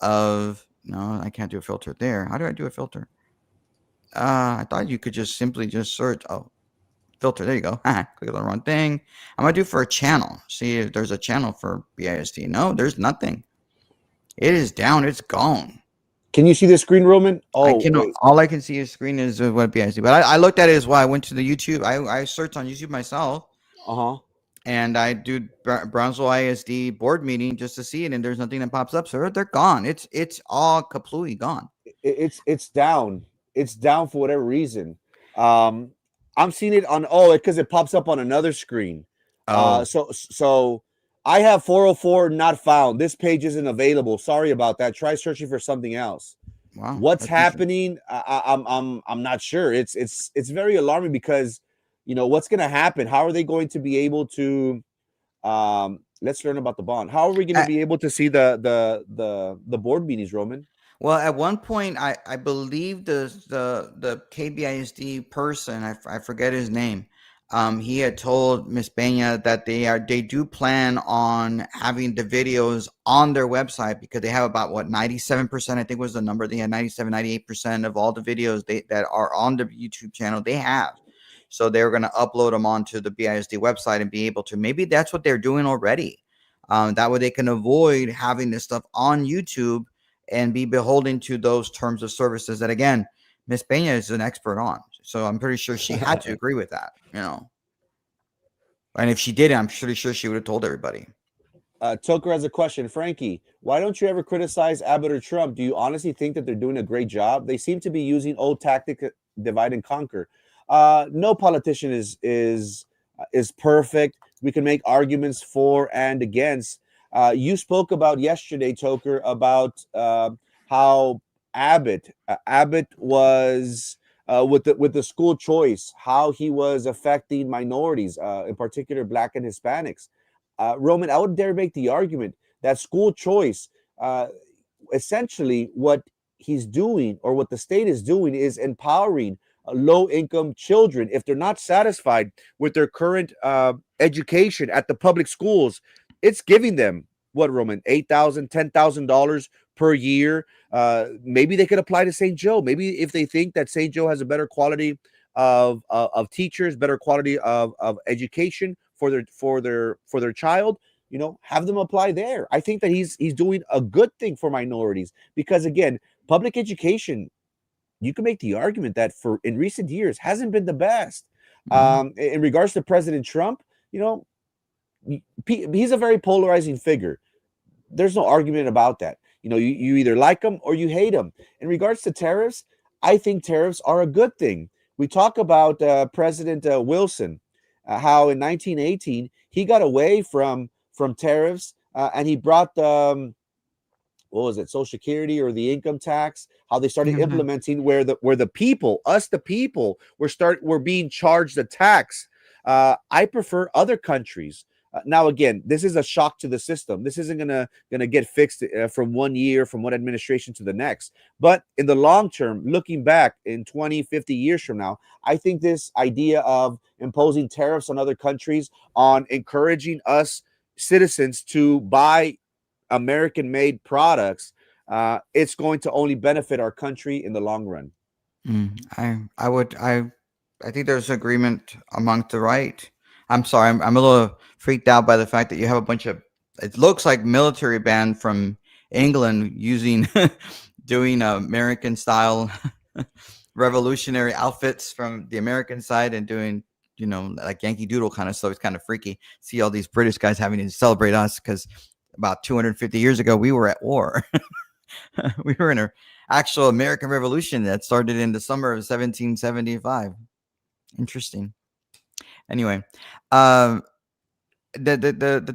of. No, I can't do a filter there. How do I do a filter? I thought you could just simply search. Oh, filter. There you go. Click on the wrong thing. I'm going to do for a channel. See if there's a channel for BISD. No, there's nothing. It is down. It's gone. Can you see the screen, Roman? I Oh, cannot. wait. All I can see is screen is what BIC. But I looked at it as well. I went to the YouTube. I searched on YouTube myself, Uh-huh. and I do Brownsville ISD board meeting just to see it, and there's nothing that pops up. So they're gone. It's all completely gone. It's down. It's down for whatever reason. I'm seeing it on because it pops up on another screen. Oh. So I have 404 not found. This page isn't available. Sorry about that. Try searching for something else. Wow. What's happening? I'm not sure. It's very alarming because what's going to happen? How are they going to be able to? Let's learn about the bond. How are we going to be able to see the board meetings, Roman? Well, at one point, I believe the KBISD person, I forget his name, he had told Miss Peña that they do plan on having the videos on their website because they have about 97%, I think was the number. They had 98% of all the videos that are on the YouTube channel they have. So they're going to upload them onto the BISD website and be able to. Maybe that's what they're doing already. That way they can avoid having this stuff on YouTube and be beholden to those terms of services that, again, Miss Peña is an expert on. So I'm pretty sure she had to agree with that, And if she didn't, I'm pretty sure she would have told everybody. Toker has a question. Frankie, why don't you ever criticize Abbott or Trump? Do you honestly think that they're doing a great job? They seem to be using old tactic, divide and conquer. No politician is perfect. We can make arguments for and against. You spoke about yesterday, Toker, about how Abbott was with the school choice, how he was affecting minorities, in particular Black and Hispanics. Roman, I would dare make the argument that school choice, essentially what he's doing or what the state is doing is empowering low-income children. If they're not satisfied with their current education at the public schools, it's giving them what, Roman, $8,000, $10,000 per year. Maybe they could apply to St. Joe. Maybe if they think that St. Joe has a better quality of teachers, better quality of education for their child, have them apply there. I think that he's doing a good thing for minorities because, again, public education, you can make the argument that in recent years hasn't been the best. In regards to President Trump, he's a very polarizing figure. There's no argument about that. You either like him or you hate him. In regards to tariffs, I think tariffs are a good thing. We talk about President Wilson, how in 1918 he got away from tariffs and he brought what was it, Social Security or the income tax, how they started implementing where the people, us the people, were being charged a tax. I prefer other countries. Now, again, this is a shock to the system. This isn't gonna get fixed from one year, from one administration to the next. But in the long term, looking back in 20, 50 years from now, I think this idea of imposing tariffs on other countries, on encouraging us citizens to buy American-made products, it's going to only benefit our country in the long run. I think there's agreement among the right. I'm sorry, I'm a little freaked out by the fact that you have a bunch of, it looks like military band from England doing American style revolutionary outfits from the American side and doing, like Yankee Doodle kind of stuff. It's kind of freaky. See all these British guys having to celebrate us because about 250 years ago, we were at war. We were in an actual American Revolution that started in the summer of 1775. Interesting. Anyway, the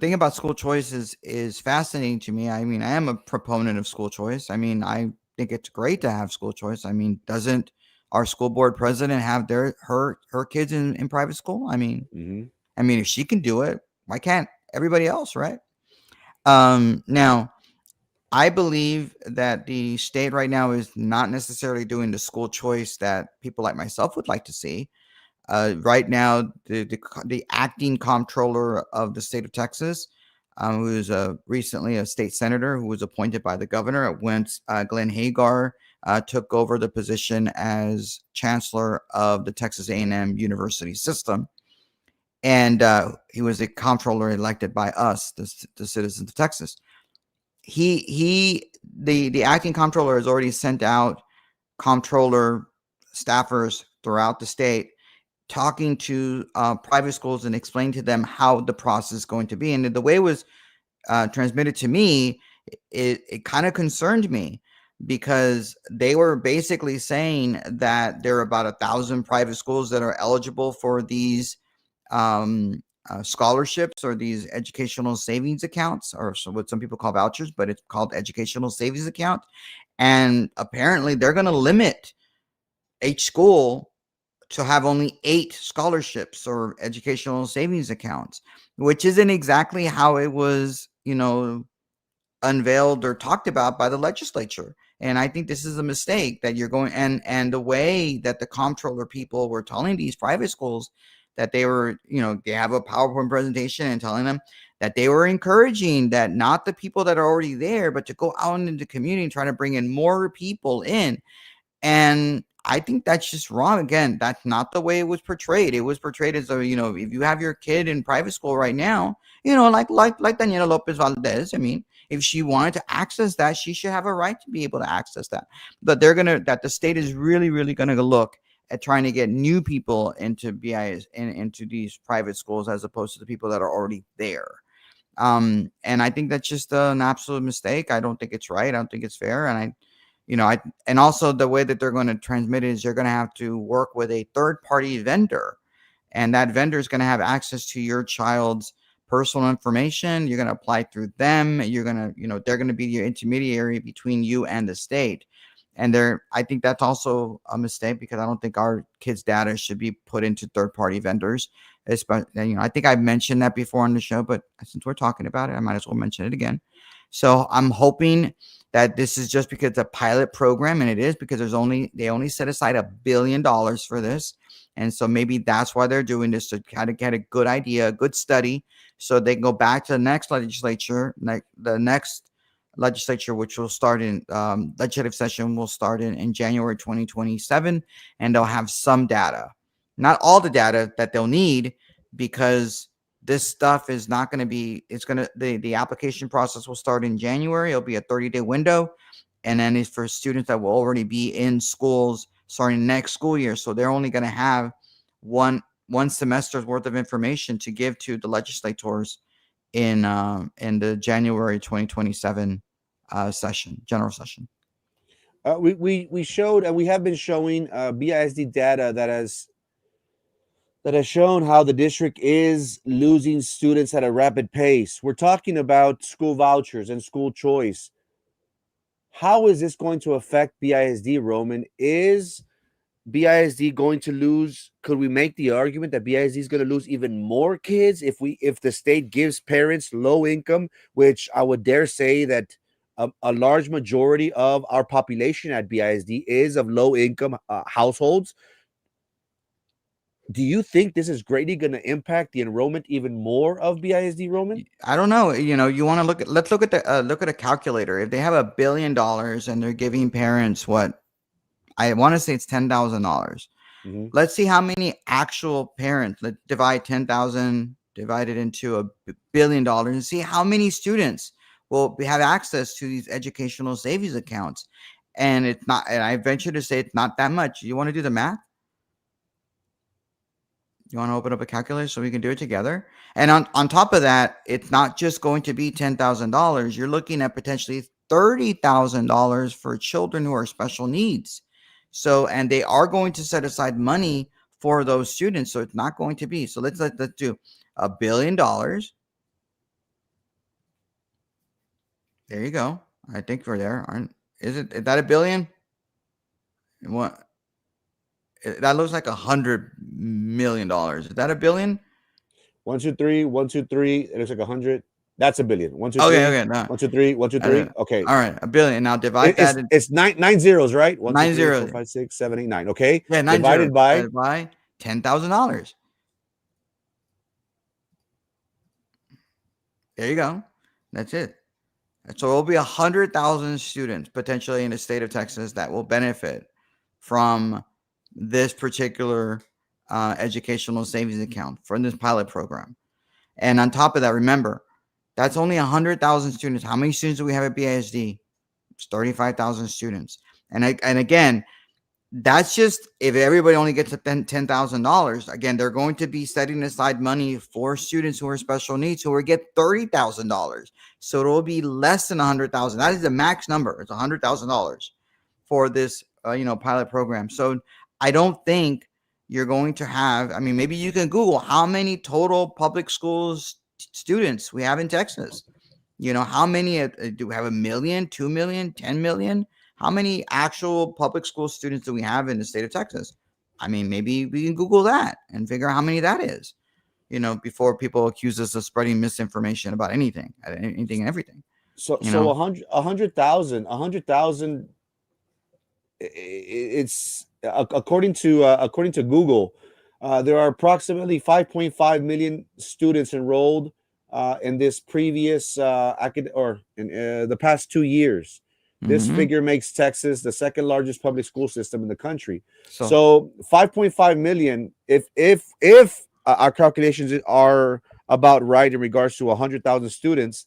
thing about school choice is fascinating to me. I mean, I am a proponent of school choice. I mean, I think it's great to have school choice. I mean, doesn't our school board president have her kids in private school? I mean, if she can do it, why can't everybody else, right? Now, I believe that the state right now is not necessarily doing the school choice that people like myself would like to see. Right now, the acting comptroller of the state of Texas, who is recently a state senator who was appointed by the governor, once Glenn Hagar took over the position as chancellor of the Texas A&M University system. And he was a comptroller elected by us, the citizens of Texas. the acting comptroller has already sent out comptroller staffers throughout the state talking to private schools and explaining to them how the process is going to be. And the way it was transmitted to me, it kind of concerned me, because they were basically saying that there are about 1,000 private schools that are eligible for these scholarships or these educational savings accounts, or what some people call vouchers, but it's called educational savings account. And apparently they're going to limit each school to have only 8 scholarships or educational savings accounts, which isn't exactly how it was, unveiled or talked about by the legislature. And I think this is a mistake that you're going, and the way that the comptroller people were telling these private schools that they were, they have a PowerPoint presentation and telling them that they were encouraging that not the people that are already there, but to go out into the community and try to bring in more people in. And I think that's just wrong. Again, that's not the way it was portrayed. It was portrayed as though, if you have your kid in private school right now, like Daniela Lopez Valdez, if she wanted to access that, she should have a right to be able to access that. But that the state is really, really going to look at trying to get new people into BIS and into these private schools, as opposed to the people that are already there. And I think that's just an absolute mistake. I don't think it's right. I don't think it's fair. And and also the way that they're going to transmit it is you're going to have to work with a third-party vendor, and that vendor is going to have access to your child's personal information. You're going to apply through them. You're going to, they're going to be your intermediary between you and the state. And I think that's also a mistake, because I don't think our kids' data should be put into third-party vendors. I think I've mentioned that before on the show, but since we're talking about it, I might as well mention it again. So I'm hoping that this is just because it's a pilot program, and it is because they only set aside $1 billion for this. And so maybe that's why they're doing this, to kind of get a good idea, a good study, so they can go back to the next legislature, which will start in legislative session will start in January 2027, and they'll have some data, not all the data that they'll need, because this stuff is not going to be, the application process will start in January. It'll be a 30-day window. And then it's for students that will already be in schools starting next school year. So they're only going to have one semester's worth of information to give to the legislators in the January 2027 general session. We showed, and we have been showing BISD data that has shown how the district is losing students at a rapid pace. We're talking about school vouchers and school choice. How is this going to affect BISD, Roman? Is BISD going to lose? Could we make the argument that BISD is going to lose even more kids if the state gives parents low income, which I would dare say that a large majority of our population at BISD is of low income households? Do you think this is greatly going to impact the enrollment even more of BISD, Roman? I don't know. You want to let's look at a calculator. If they have $1 billion and they're giving parents what I want to say it's $10,000. Mm-hmm. Let's see how many actual parents. Let's divide 10,000 divided into $1 billion and see how many students will have access to these educational savings accounts. And it's not. And I venture to say it's not that much. You want to do the math? You want to open up a calculator so we can do it together? And on top of that, it's not just going to be $10,000. You're looking at potentially $30,000 for children who are special needs. So, and they are going to set aside money for those students. So it's not going to be. So let's do $1 billion. There you go. I think we're there. Is that $1 billion? What? That looks like $100 million. Is that $1 billion? 1, 2, 3, 1, 2, 3. It looks like 100. That's $1 billion. 1, 2, 3. Okay. No. 1, 2, 3. 1, 2, 3. Okay. All right. $1 billion. Now divide that. It's nine zeros, right? 1, 9 2, 3, zeros. 4, 5, 6, 7, 8, 9. Okay. Yeah. 9 divided by $10,000. There you go. That's it. So it'll be 100,000 students potentially in the state of Texas that will benefit from this particular educational savings account from this pilot program. And on top of that, remember That's only 100,000 students. How many students do we have at BISD? It's 35,000 students. And again, that's just if everybody only gets $10,000. Again, they're going to be setting aside money for students who are special needs who will get $30,000. So it will be less than 100,000. That is the max number. It's $100,000 for this, pilot program. So I don't think you're going to have. I mean, maybe you can Google how many total public schools students we have in Texas. How many do we have? 1 million, 2 million, 10 million? How many actual public school students do we have in the state of Texas? I mean, maybe we can Google that and figure out how many that is, before people accuse us of spreading misinformation about anything and everything. So 100,000. It's according to Google, there are approximately 5.5 million students enrolled in this previous the past 2 years. This figure makes Texas the second largest public school system in the country. So 5.5 million. If our calculations are about right in regards to 100,000 students,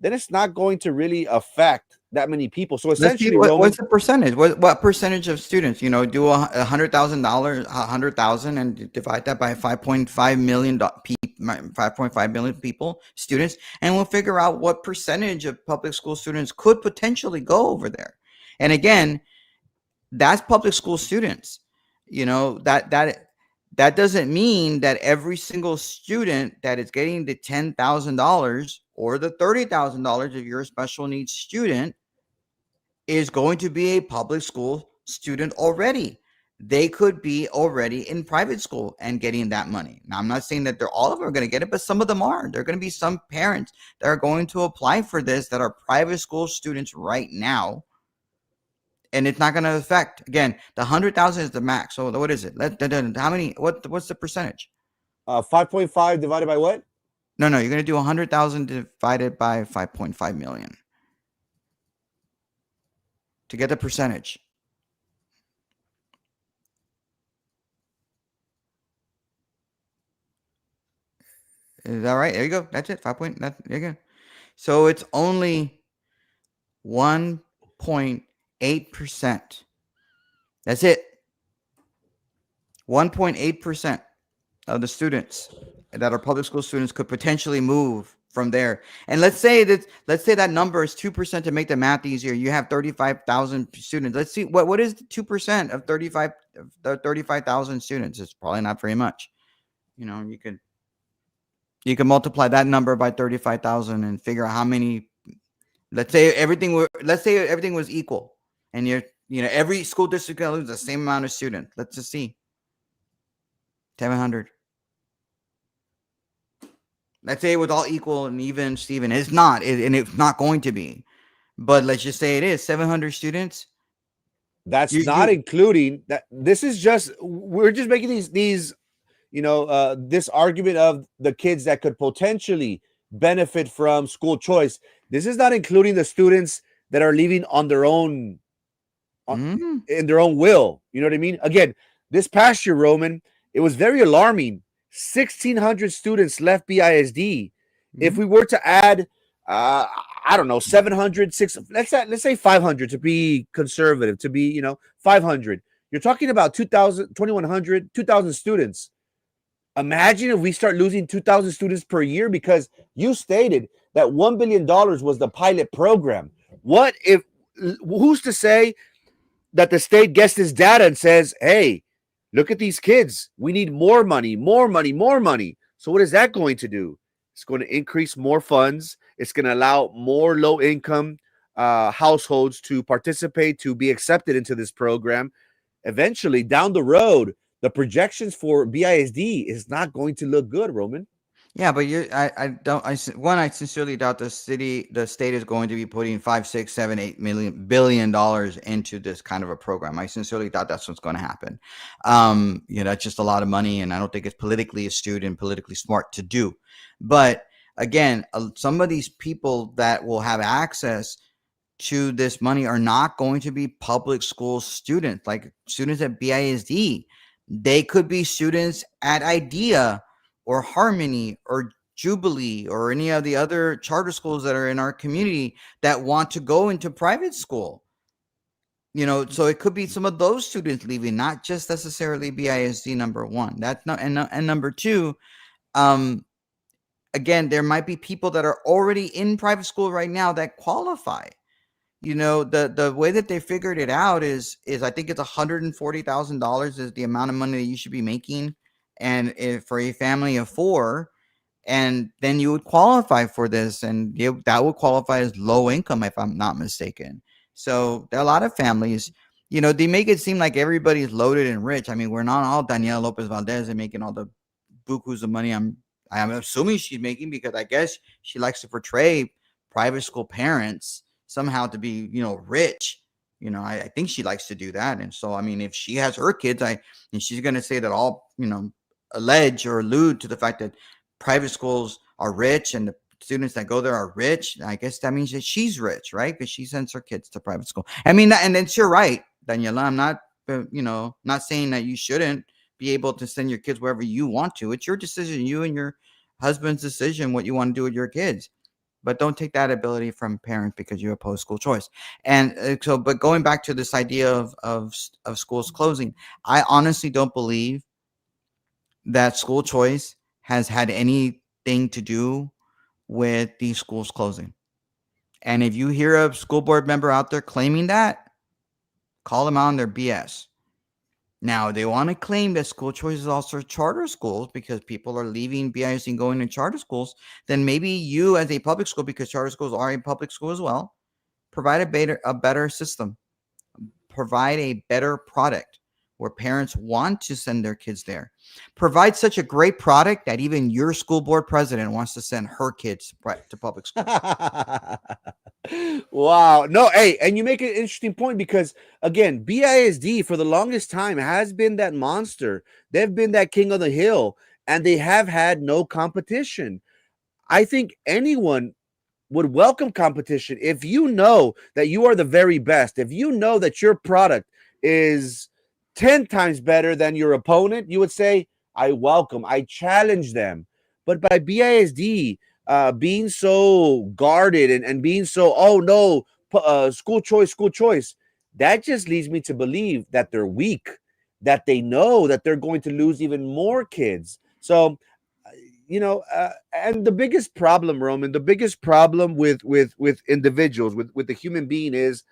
then it's not going to really affect that many people. So essentially, what's the percentage? What percentage of students? Do $100,000 and divide that by 5.5 million 5.5 million people, students, and we'll figure out what percentage of public school students could potentially go over there. And again, that's public school students. That doesn't mean that every single student that is getting the $10,000 or the $30,000 if you're a special needs student is going to be a public school student already. They could be already in private school and getting that money. Now, I'm not saying that all of them are going to get it, but some of them are. There are going to be some parents that are going to apply for this that are private school students right now. And it's not going to affect, again, the 100,000 is the max. So what is it? How many, what's the percentage? 5.5 divided by what? No, you're going to do 100,000 divided by 5.5 million to get the percentage. Is that right? There you go. That's it. 5 point. There you go. So it's only 1.8%. That's it. 1.8% of the students that are public school students could potentially move from there. And let's say that number is 2% to make the math easier. You have 35,000 students. Let's see what is 2% of 35,000 students. It's probably not very much. You can multiply that number by 35,000 and figure out how many. Let's say everything was equal, and every school district can lose the same amount of students. Let's just see. 700. Let's say it was all equal and even, Steven. It's not, and it's not going to be. But let's just say it is 700 students. That's not including that. We're just making these this argument of the kids that could potentially benefit from school choice. This is not including the students that are leaving on their own, in their own will. You know what I mean? Again, this past year, Roman, it was very alarming. 1,600 students left BISD. If we were to add, 700, 600, let's say 500 to be conservative, to be 500. You're talking about 2,000, 2,100, 2,000 students. Imagine if we start losing 2,000 students per year, because you stated that $1 billion was the pilot program. Who's to say that the state gets this data and says, hey, look at these kids. We need more money, more money, more money. So what is that going to do? It's going to increase more funds. It's going to allow more low-income households to participate, to be accepted into this program. Eventually, down the road, the projections for BISD is not going to look good, Roman. Yeah, but I sincerely doubt the state is going to be putting $5, $6, $7, $8 billion into this kind of a program. I sincerely doubt that's what's going to happen. That's just a lot of money, and I don't think it's politically astute and politically smart to do. But again, some of these people that will have access to this money are not going to be public school students, like students at BISD. They could be students at IDEA or Harmony or Jubilee or any of the other charter schools that are in our community that want to go into private school. So it could be some of those students leaving, not just necessarily BISD, number one. That's not, and number two, again, there might be people that are already in private school right now that qualify. The way that they figured it out is I think it's $140,000 is the amount of money that you should be making, and for a family of 4, and then you would qualify for this, and that would qualify as low income, if I'm not mistaken. So there are a lot of families, they make it seem like everybody's loaded and rich. I mean, we're not all Daniela Lopez Valdez and making all the bukus of money I'm assuming she's making, because I guess she likes to portray private school parents somehow to be, rich. I think she likes to do that. And so, I mean, if she has her kids, and she's going to say that all, allege or allude to the fact that private schools are rich and the students that go there are rich, I guess that means that she's rich, right? Because she sends her kids to private school. I mean, and then you're right, Daniela. I'm not, not saying that you shouldn't be able to send your kids wherever you want to. It's your decision, you and your husband's decision, what you want to do with your kids. But don't take that ability from parents because you oppose school choice. And but going back to this idea of schools closing, I honestly don't believe that school choice has had anything to do with these schools closing. And if you hear a school board member out there claiming that, call them out on their BS. Now, they want to claim that school choice is also charter schools because people are leaving BIS and going to charter schools. Then maybe you, as a public school, because charter schools are a public school as well, provide a better system, provide a better product where parents want to send their kids there. Provide such a great product that even your school board president wants to send her kids to public school. Wow. No, hey, and you make an interesting point because, again, BISD for the longest time has been that monster. They've been that king of the hill, and they have had no competition. I think anyone would welcome competition if you know that you are the very best. If you know that your product is 10 times better than your opponent, you would say, I challenge them. But by BISD being so guarded and being so, oh no, school choice, that just leads me to believe that they're weak, that they know that they're going to lose even more kids. So, and the biggest problem, Roman, the biggest problem with individuals, with the human being is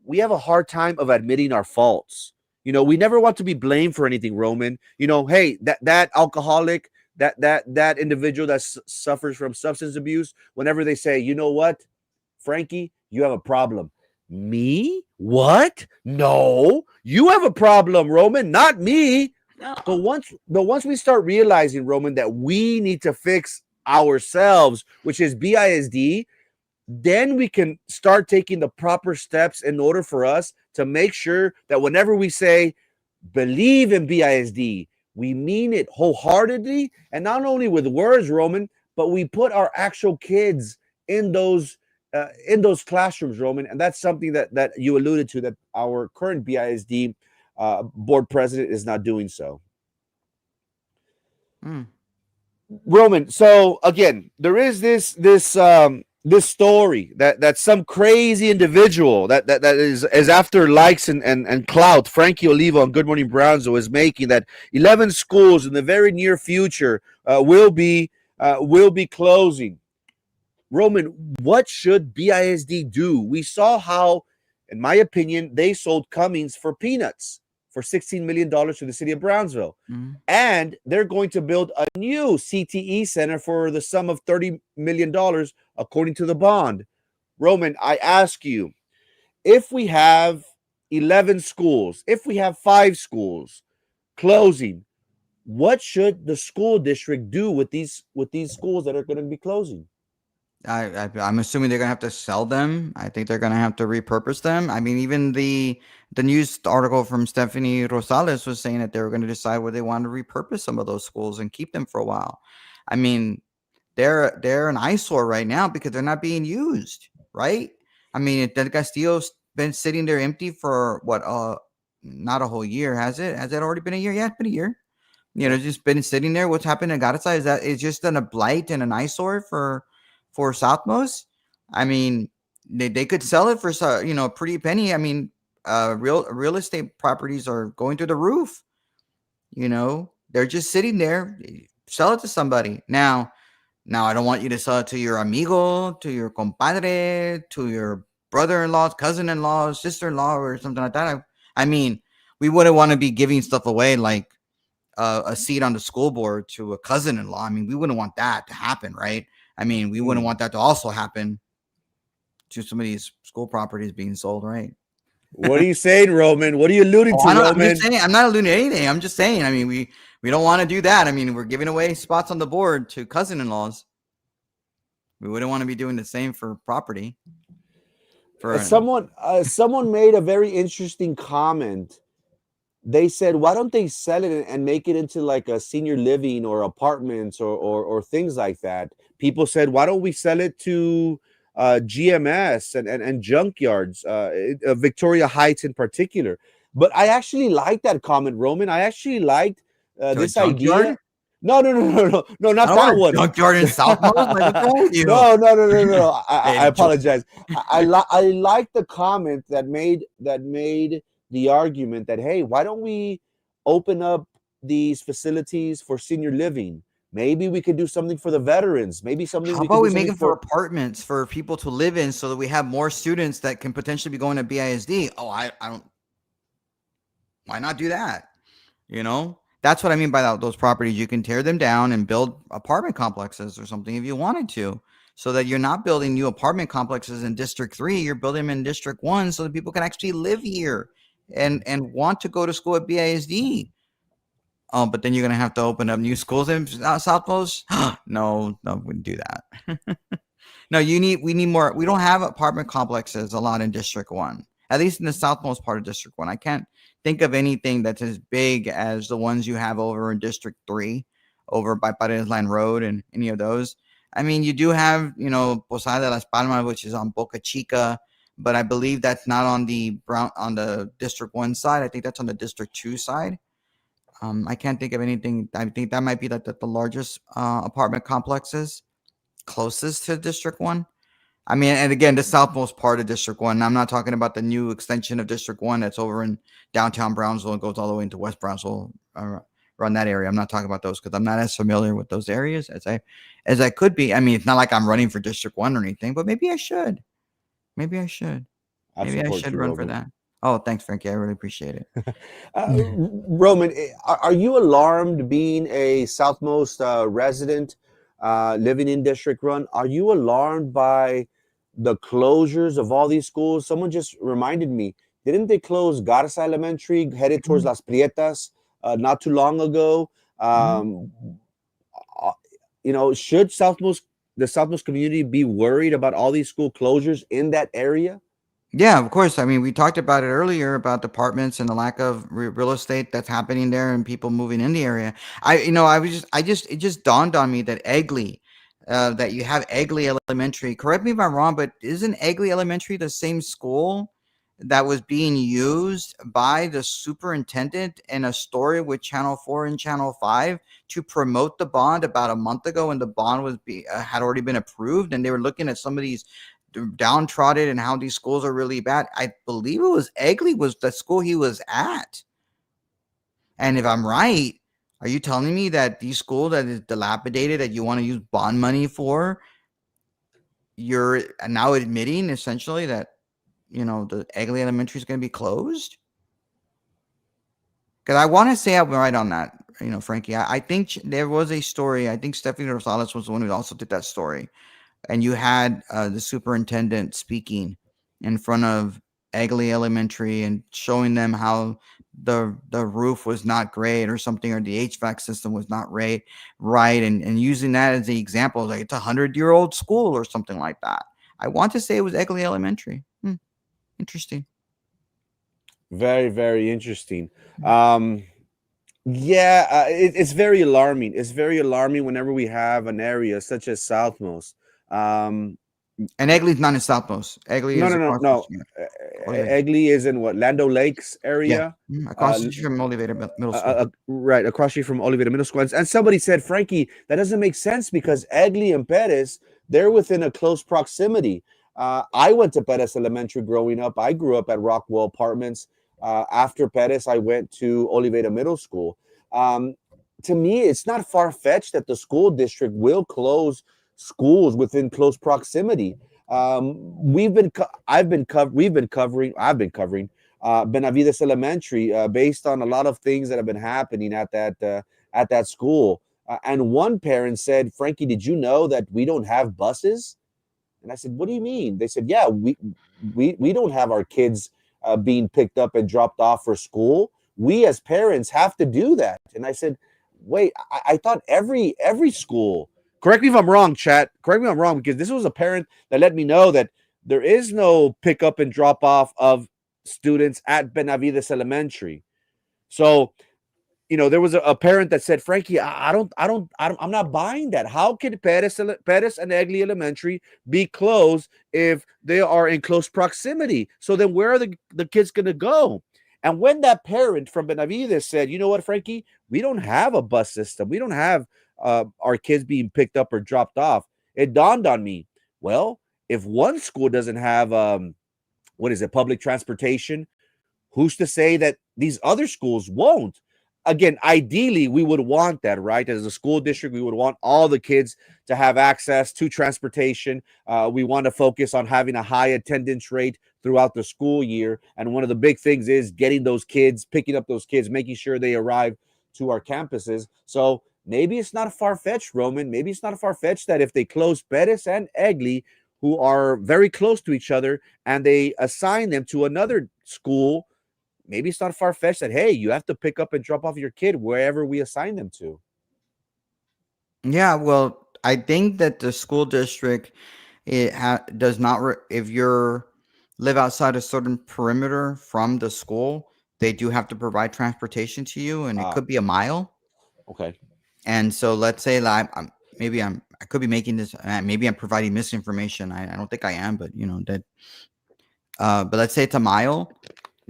we have a hard time of admitting our faults. We never want to be blamed for anything, Roman. Hey, that alcoholic, that individual that suffers from substance abuse, whenever they say, you know what, Frankie, you have a problem. Me? What? No, you have a problem, Roman, not me. But once we start realizing, Roman, that we need to fix ourselves, which is BISD, then we can start taking the proper steps in order for us to make sure that whenever we say believe in BISD, we mean it wholeheartedly, and not only with words, Roman, but we put our actual kids in those classrooms, Roman. And that's something that you alluded to, that our current BISD board president is not doing so. Roman, so again, there is this story that some crazy individual that is after likes and clout, Frankie Olivo on Good Morning Brownsville, is making, that 11 schools in the very near future will be closing. Roman, what should BISD do? We saw how, in my opinion, they sold Cummings for peanuts, for $16 million to the city of Brownsville. And they're going to build a new CTE center for the sum of $30 million, according to the bond. Roman, I ask you, if we have 11 schools, if we have 5 schools closing, what should the school district do with these schools that are going to be closing? I'm assuming they're gonna have to sell them. I think they're gonna have to repurpose them. I mean, even the news article from Stephanie Rosales was saying that they were going to decide where they want to repurpose some of those schools and keep them for a while. I mean, they're an eyesore right now because they're not being used, right? I mean, Del Castillo's been sitting there empty for what? Not a whole year, has it? Has it already been a year? Yeah, it's been a year. You know, just been sitting there. What's happened in Garza is that it's just been a blight and an eyesore for Southmost. I mean, they could sell it for a pretty penny. I mean, real estate properties are going through the roof. You know, they're just sitting there. Sell it to somebody now. Now, I don't want you to sell it to your amigo, to your compadre, to your brother-in-law, cousin-in-law, sister-in-law, or something like that. I mean, we wouldn't want to be giving stuff away like a seat on the school board to a cousin-in-law. I mean, we wouldn't want that to happen, right? I mean, we wouldn't want that to also happen to some of these school properties being sold, right? What are you saying, Roman? What are you alluding to, I'm Roman? just saying, I'm not alluding to anything. I'm just saying, I mean, we don't want to do that. I mean, we're giving away spots on the board to cousin-in-laws. We wouldn't want to be doing the same for property. Someone made a very interesting comment. They said, why don't they sell it and make it into like a senior living or apartments or things like that? People said, why don't we sell it to GMS and junkyards, Victoria Heights in particular? But I actually like that comment, Roman. I actually liked this idea. No, not that one. Junkyard in Southmost? Like, what's wrong with you? No. I apologize. I like the comment that made the argument that, hey, why don't we open up these facilities for senior living? Maybe we could do something for the veterans. Maybe something. How about we make it for apartments for people to live in, so that we have more students that can potentially be going to BISD? Oh, I don't. Why not do that? You know, that's what I mean by those properties. You can tear them down and build apartment complexes or something if you wanted to, so that you're not building new apartment complexes in District 3. You're building them in District 1 so that people can actually live here and want to go to school at BISD. But then you're going to have to open up new schools in Southmost? No, we wouldn't do that. No, we need more. We don't have apartment complexes a lot in District 1, at least in the southmost part of District 1. I can't think of anything that's as big as the ones you have over in District 3, over by Paredes Line Road and any of those. I mean, you do have, Posada de las Palmas, which is on Boca Chica, but I believe that's not on the District 1 side. I think that's on the District 2 side. I can't think of anything. I think that might be like the largest apartment complexes closest to District 1. I mean, and again, the southmost part of District 1. I'm not talking about the new extension of District 1 that's over in downtown Brownsville and goes all the way into West Brownsville, around that area. I'm not talking about those because I'm not as familiar with those areas as I could be. I mean, it's not like I'm running for District 1 or anything, but maybe I should. Maybe I should run for that. Oh, thanks, Frankie. I really appreciate it. Roman, are you alarmed being a Southmost resident living in District 1? Are you alarmed by the closures of all these schools? Someone just reminded me, didn't they close Garza Elementary headed towards Las Prietas not too long ago? Should the Southmost community be worried about all these school closures in that area? Yeah, of course. I mean, we talked about it earlier about apartments and the lack of real estate that's happening there and people moving in the area. It just dawned on me that Egley, that you have Egley Elementary. Correct me if I'm wrong, but isn't Egley Elementary the same school that was being used by the superintendent in a story with Channel 4 and Channel 5 to promote the bond about a month ago, when the bond had already been approved, and they were looking at some of these downtrodden and how these schools are really bad? I believe it was Egley was the school he was at. And if I'm right, are you telling me that these schools that is dilapidated, that you want to use bond money for, you're now admitting essentially that, the Egley Elementary is going to be closed? Because I want to say I'm right on that, Frankie. I think there was a story. I think Stephanie Rosales was the one who also did that story. And you had the superintendent speaking in front of Egley Elementary and showing them how the roof was not great or something, or the HVAC system was not right, and using that as the example, like it's a 100-year-old school or something like that. I want to say it was Egley Elementary. Interesting. Very, very interesting. It's very alarming. It's very alarming whenever we have an area such as Southmost. And Egley's not in Southmost. Egley is no. Egley is in what, Lando Lakes area? Across the street from Oliveira Middle School. Right, across the street from Oliveira Middle School. And somebody said, Frankie, that doesn't make sense because Egley and Perez, they're within a close proximity. I went to Perez Elementary growing up. I grew up at Rockwell Apartments. After Perez, I went to Oliveira Middle School. To me, it's not far-fetched that the school district will close schools within close proximity. I've been covering Benavides Elementary based on a lot of things that have been happening at that school. And one parent said, Frankie, did you know that we don't have buses? And I said, what do you mean? They said, yeah, we don't have our kids being picked up and dropped off for school. We as parents have to do that. And I said, wait, I thought every school, correct me if I'm wrong, chat, correct me if I'm wrong, because this was a parent that let me know that there is no pickup and drop off of students at Benavides Elementary. So, there was a parent that said, Frankie, I'm not buying that. How can Perez and Egley Elementary be closed if they are in close proximity? So then where are the kids going to go? And when that parent from Benavides said, you know what, Frankie, we don't have a bus system. We don't have our kids being picked up or dropped off. It dawned on me, well, if one school doesn't have, public transportation, who's to say that these other schools won't? Again, ideally, we would want that, right? As a school district, we would want all the kids to have access to transportation. We want to focus on having a high attendance rate throughout the school year. And one of the big things is getting those kids, picking up those kids, making sure they arrive to our campuses. So maybe it's not far-fetched, Roman. Maybe it's not far-fetched that if they close Perez and Egley, who are very close to each other, and they assign them to another school, maybe it's not far-fetched that, hey, you have to pick up and drop off your kid wherever we assign them to. Yeah, well, I think that the school district, does not, if you're live outside a certain perimeter from the school, they do have to provide transportation to you, and it could be a mile. Okay. And so let's say like I could be making this, maybe I'm providing misinformation. I don't think I am, but but let's say it's a mile.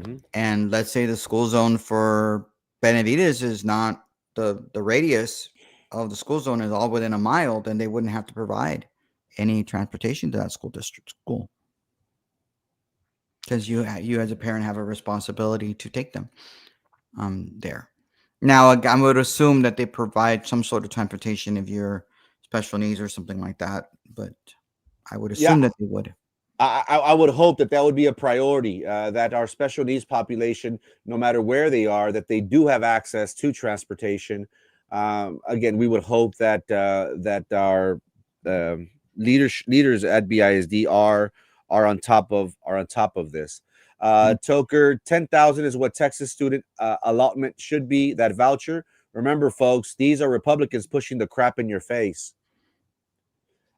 Mm-hmm. And let's say the school zone for Benavides is not the radius of the school zone is all within a mile, then they wouldn't have to provide any transportation to that school district school. Because you as a parent have a responsibility to take them there. Now, I would assume that they provide some sort of transportation if you're special needs or something like that, but I would assume that they would. I would hope that would be a priority, that our special needs population, no matter where they are, that they do have access to transportation. Again, we would hope that our leaders at BISD are on top of this. Toker, 10,000 is what Texas student allotment should be, that voucher. Remember, folks, these are Republicans pushing the crap in your face.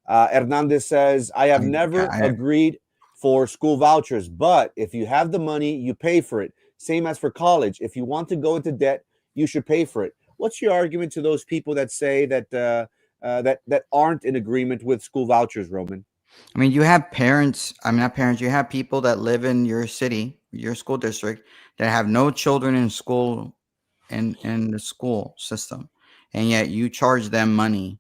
Hernandez says, I have never agreed for school vouchers, but if you have the money, you pay for it. Same as for college. If you want to go into debt, you should pay for it. What's your argument to those people that say that that aren't in agreement with school vouchers, Roman? I mean, you have parents. I mean, not parents. You have people that live in your city, your school district, that have no children in school, in the school system, and yet you charge them money,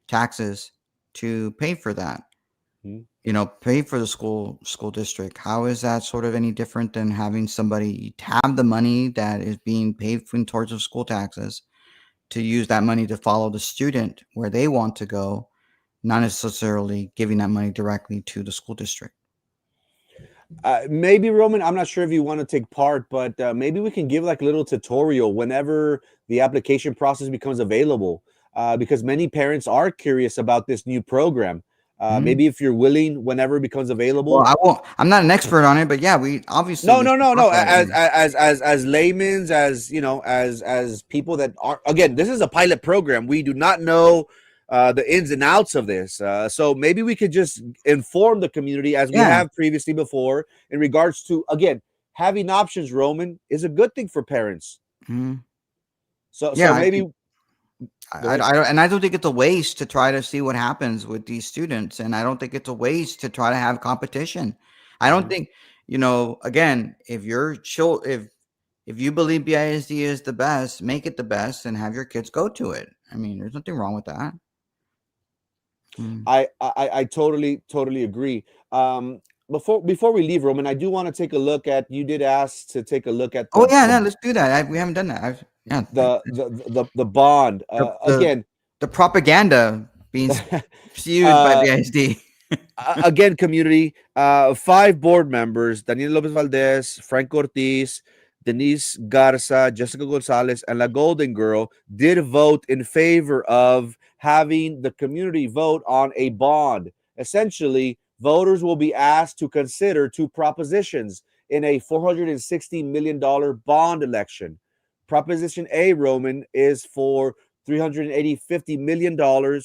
taxes, to pay for that. Pay for the school district. How is that sort of any different than having somebody have the money that is being paid towards the school taxes to use that money to follow the student where they want to go, not necessarily giving that money directly to the school district? Maybe, Roman, I'm not sure if you want to take part, but maybe we can give like a little tutorial whenever the application process becomes available, because many parents are curious about this new program. Maybe if you're willing, whenever it becomes available. Well, I'm not an expert on it, but yeah, we obviously. No. As laymen, as people that are, again, this is a pilot program. We do not know the ins and outs of this. So maybe we could just inform the community as we have previously before in regards to, again, having options, Roman, is a good thing for parents. So maybe. I don't think it's a waste to try to see what happens with these students, and I don't think it's a waste to try to have competition. I don't think again, if if you believe BISD is the best, make it the best and have your kids go to it. I mean, there's nothing wrong with that. I totally agree. Before we leave, Roman, I do want to take a look at. You did ask to take a look at Oh yeah, let's do that. We haven't done that. the bond again. The propaganda being spewed by BISD. Again, community, 5 board members, Daniel Lopez Valdez, Frank Ortiz, Denise Garza, Jessica Gonzalez, and La Golden Girl did vote in favor of having the community vote on a bond. Essentially, voters will be asked to consider 2 propositions in a $460 million bond election. Proposition A, Roman, is for $350 million,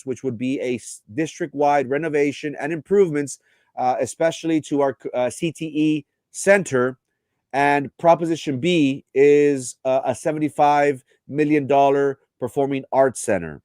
which would be a district-wide renovation and improvements, especially to our CTE center. And Proposition B is a $75 million performing arts center.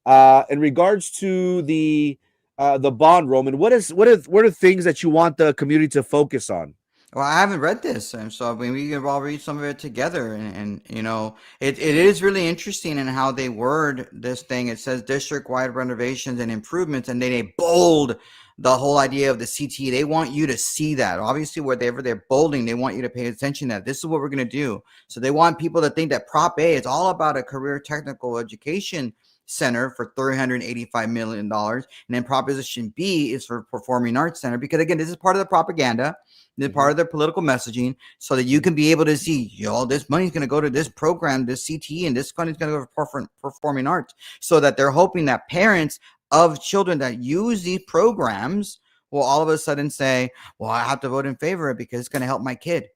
In regards to the bond, Roman, what are things that you want the community to focus on? Well, I haven't read this, and so I mean, we can all read some of it together. And it is really interesting in how they word this thing. It says district-wide renovations and improvements, and then they bold the whole idea of the CTE. They want you to see that. Obviously, whatever they're bolding, they want you to pay attention to that. This is what we're going to do. So they want people to think that Prop A is all about a career technical education center for $385 million. And then Proposition B is for performing arts center, because again, this is part of the propaganda. This is part of their political messaging, so that you can be able to see, this money's going to go to this program, this CTE, and this money's going to go for performing arts. So that they're hoping that parents of children that use these programs will all of a sudden say, well, I have to vote in favor of it because it's going to help my kid.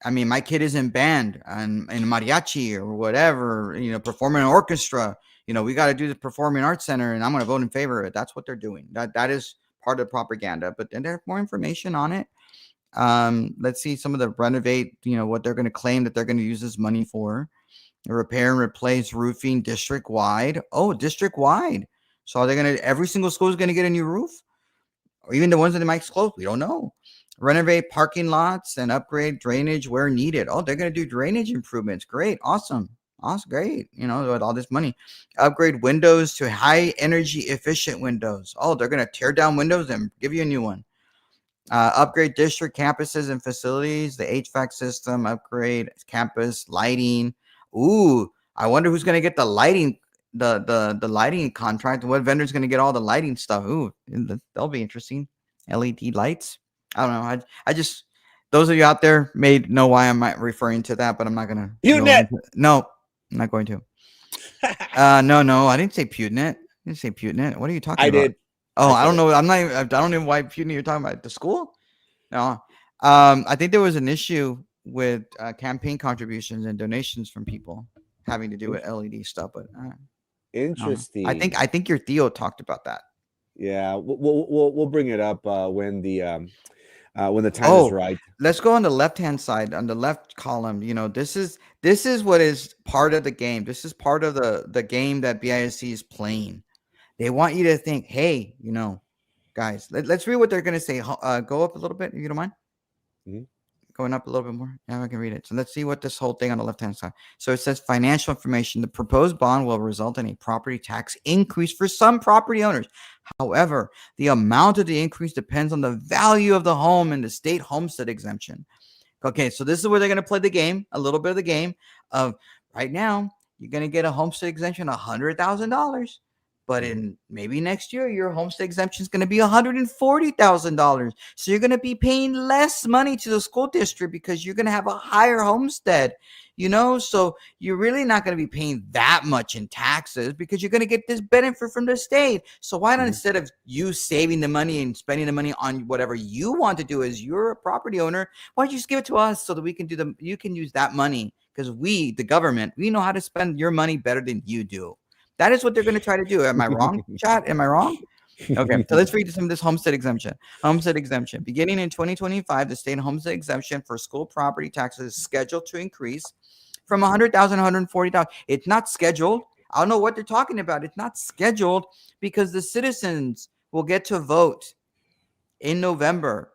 I mean, my kid is in band and in mariachi or whatever, performing an orchestra. We got to do the performing arts center, and I'm going to vote in favor of it. That's what they're doing. That is part of the propaganda. But then there's more information on it. Let's see some of the renovate, what they're going to claim that they're going to use this money for. Repair and replace roofing district wide. Oh, district wide. So are they going to, every single school is going to get a new roof? Or even the ones that they might close? We don't know. Renovate parking lots and upgrade drainage where needed. Oh, they're going to do drainage improvements. Great. Awesome. Great. With all this money. Upgrade windows to high energy efficient windows. Oh, they're going to tear down windows and give you a new one. Upgrade district campuses and facilities, the HVAC system, upgrade campus lighting. Ooh, I wonder who's going to get the lighting, the lighting contract. What vendor's going to get all the lighting stuff? Ooh, that'll be interesting. LED lights. I don't know. I just, those of you out there may know why I'm referring to that, but I'm not going to. PewDiePie. No, I'm not going to. No, I didn't say PewDiePie. What are you talking about? I did. Oh, I don't know. I don't know why PewDiePie you're talking about. The school? No. I think there was an issue with campaign contributions and donations from people having to do with LED stuff. But interesting. I think your Theo talked about that. Yeah, we'll bring it up when the time is right. Let's go on the left-hand side, on the left column. This is what is part of the game. This is part of the game that BISC is playing. They want you to think, hey, guys, let's read what they're going to say. Go up a little bit, if you don't mind. Mm-hmm. Going up a little bit more. Yeah, I can read it. So let's see what this whole thing on the left-hand side. So it says financial information. The proposed bond will result in a property tax increase for some property owners. However, the amount of the increase depends on the value of the home and the state homestead exemption. Okay, so this is where they're going to play the game, a little bit of the game of right now, you're going to get a homestead exemption, $100,000. But in maybe next year, your homestead exemption is going to be $140,000. So you're going to be paying less money to the school district because you're going to have a higher homestead, So you're really not going to be paying that much in taxes because you're going to get this benefit from the state. So why not, instead of you saving the money and spending the money on whatever you want to do as you're a property owner, why don't you just give it to us so that we can you can use that money, because we, the government, we know how to spend your money better than you do. That is what they're going to try to do. Am I wrong, chat? Am I wrong? Okay, so let's read some of this homestead exemption. Homestead exemption. Beginning in 2025, the state homestead exemption for school property taxes is scheduled to increase from $100,000 to $140,000. It's not scheduled. I don't know what they're talking about. It's not scheduled because the citizens will get to vote in November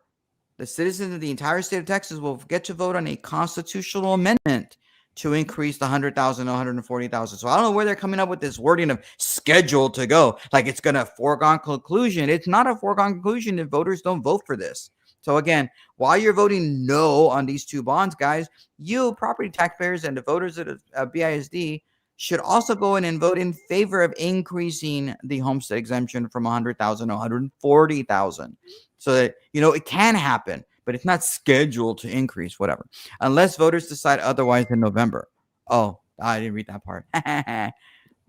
the citizens of the entire state of Texas will get to vote on a constitutional amendment to increase the 100,000 to 140,000. So I don't know where they're coming up with this wording of scheduled to go, like it's gonna foregone conclusion. It's not a foregone conclusion if voters don't vote for this. So again, while you're voting no on these two bonds, guys, you property taxpayers and the voters of BISD should also go in and vote in favor of increasing the homestead exemption from 100,000 to 140,000, so that it can happen, but it's not scheduled to increase, whatever, unless voters decide otherwise in November. Oh, I didn't read that part.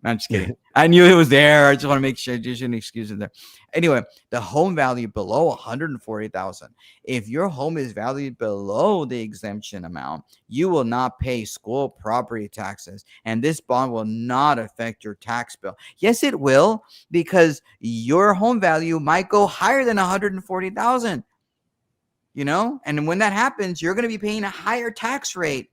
I'm just kidding. I knew it was there. I just want to make sure there's an excuse in there. Anyway, the home value below 140,000. If your home is valued below the exemption amount, you will not pay school property taxes, and this bond will not affect your tax bill. Yes, it will, because your home value might go higher than 140,000. And when that happens, you're going to be paying a higher tax rate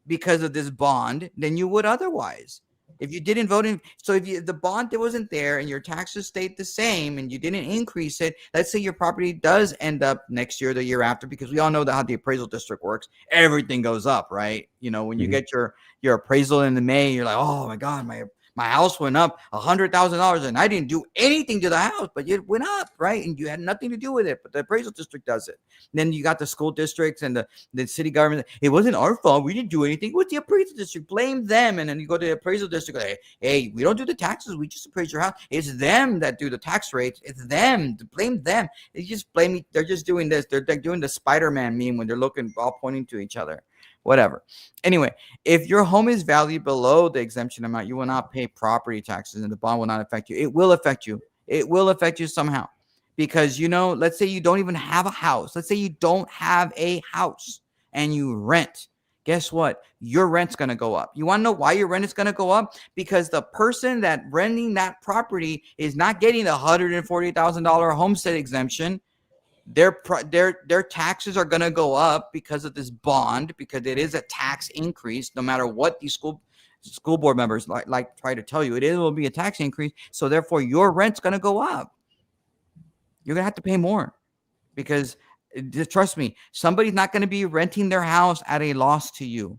because of this bond than you would otherwise. If you didn't vote in, so if the bond that wasn't there and your taxes stayed the same and you didn't increase it, let's say your property does end up next year or the year after, because we all know how the appraisal district works. Everything goes up, right? When you get your appraisal in the May, you're like, oh my God, my house went up $100,000 and I didn't do anything to the house, but it went up, right? And you had nothing to do with it, but the appraisal district does it. And then you got the school districts and the city government. It wasn't our fault. We didn't do anything. What's the appraisal district? Blame them. And then you go to the appraisal district, like, hey, we don't do the taxes. We just appraise your house. It's them that do the tax rates. It's them. Blame them. They just blame me. They're just doing this. They're doing the Spider-Man meme when they're looking, all pointing to each other. Whatever. Anyway, if your home is valued below the exemption amount, you will not pay property taxes and the bond will not affect you. It will affect you. It will affect you somehow, because, let's say you don't even have a house. Let's say you don't have a house and you rent. Guess what? Your rent's going to go up. You want to know why your rent is going to go up? Because the person that renting that property is not getting the $140,000 homestead exemption. Their taxes are going to go up because of this bond, because it is a tax increase. No matter what these school board members like try to tell you, it will be a tax increase. So therefore, your rent's going to go up. You're going to have to pay more, because trust me, somebody's not going to be renting their house at a loss to you,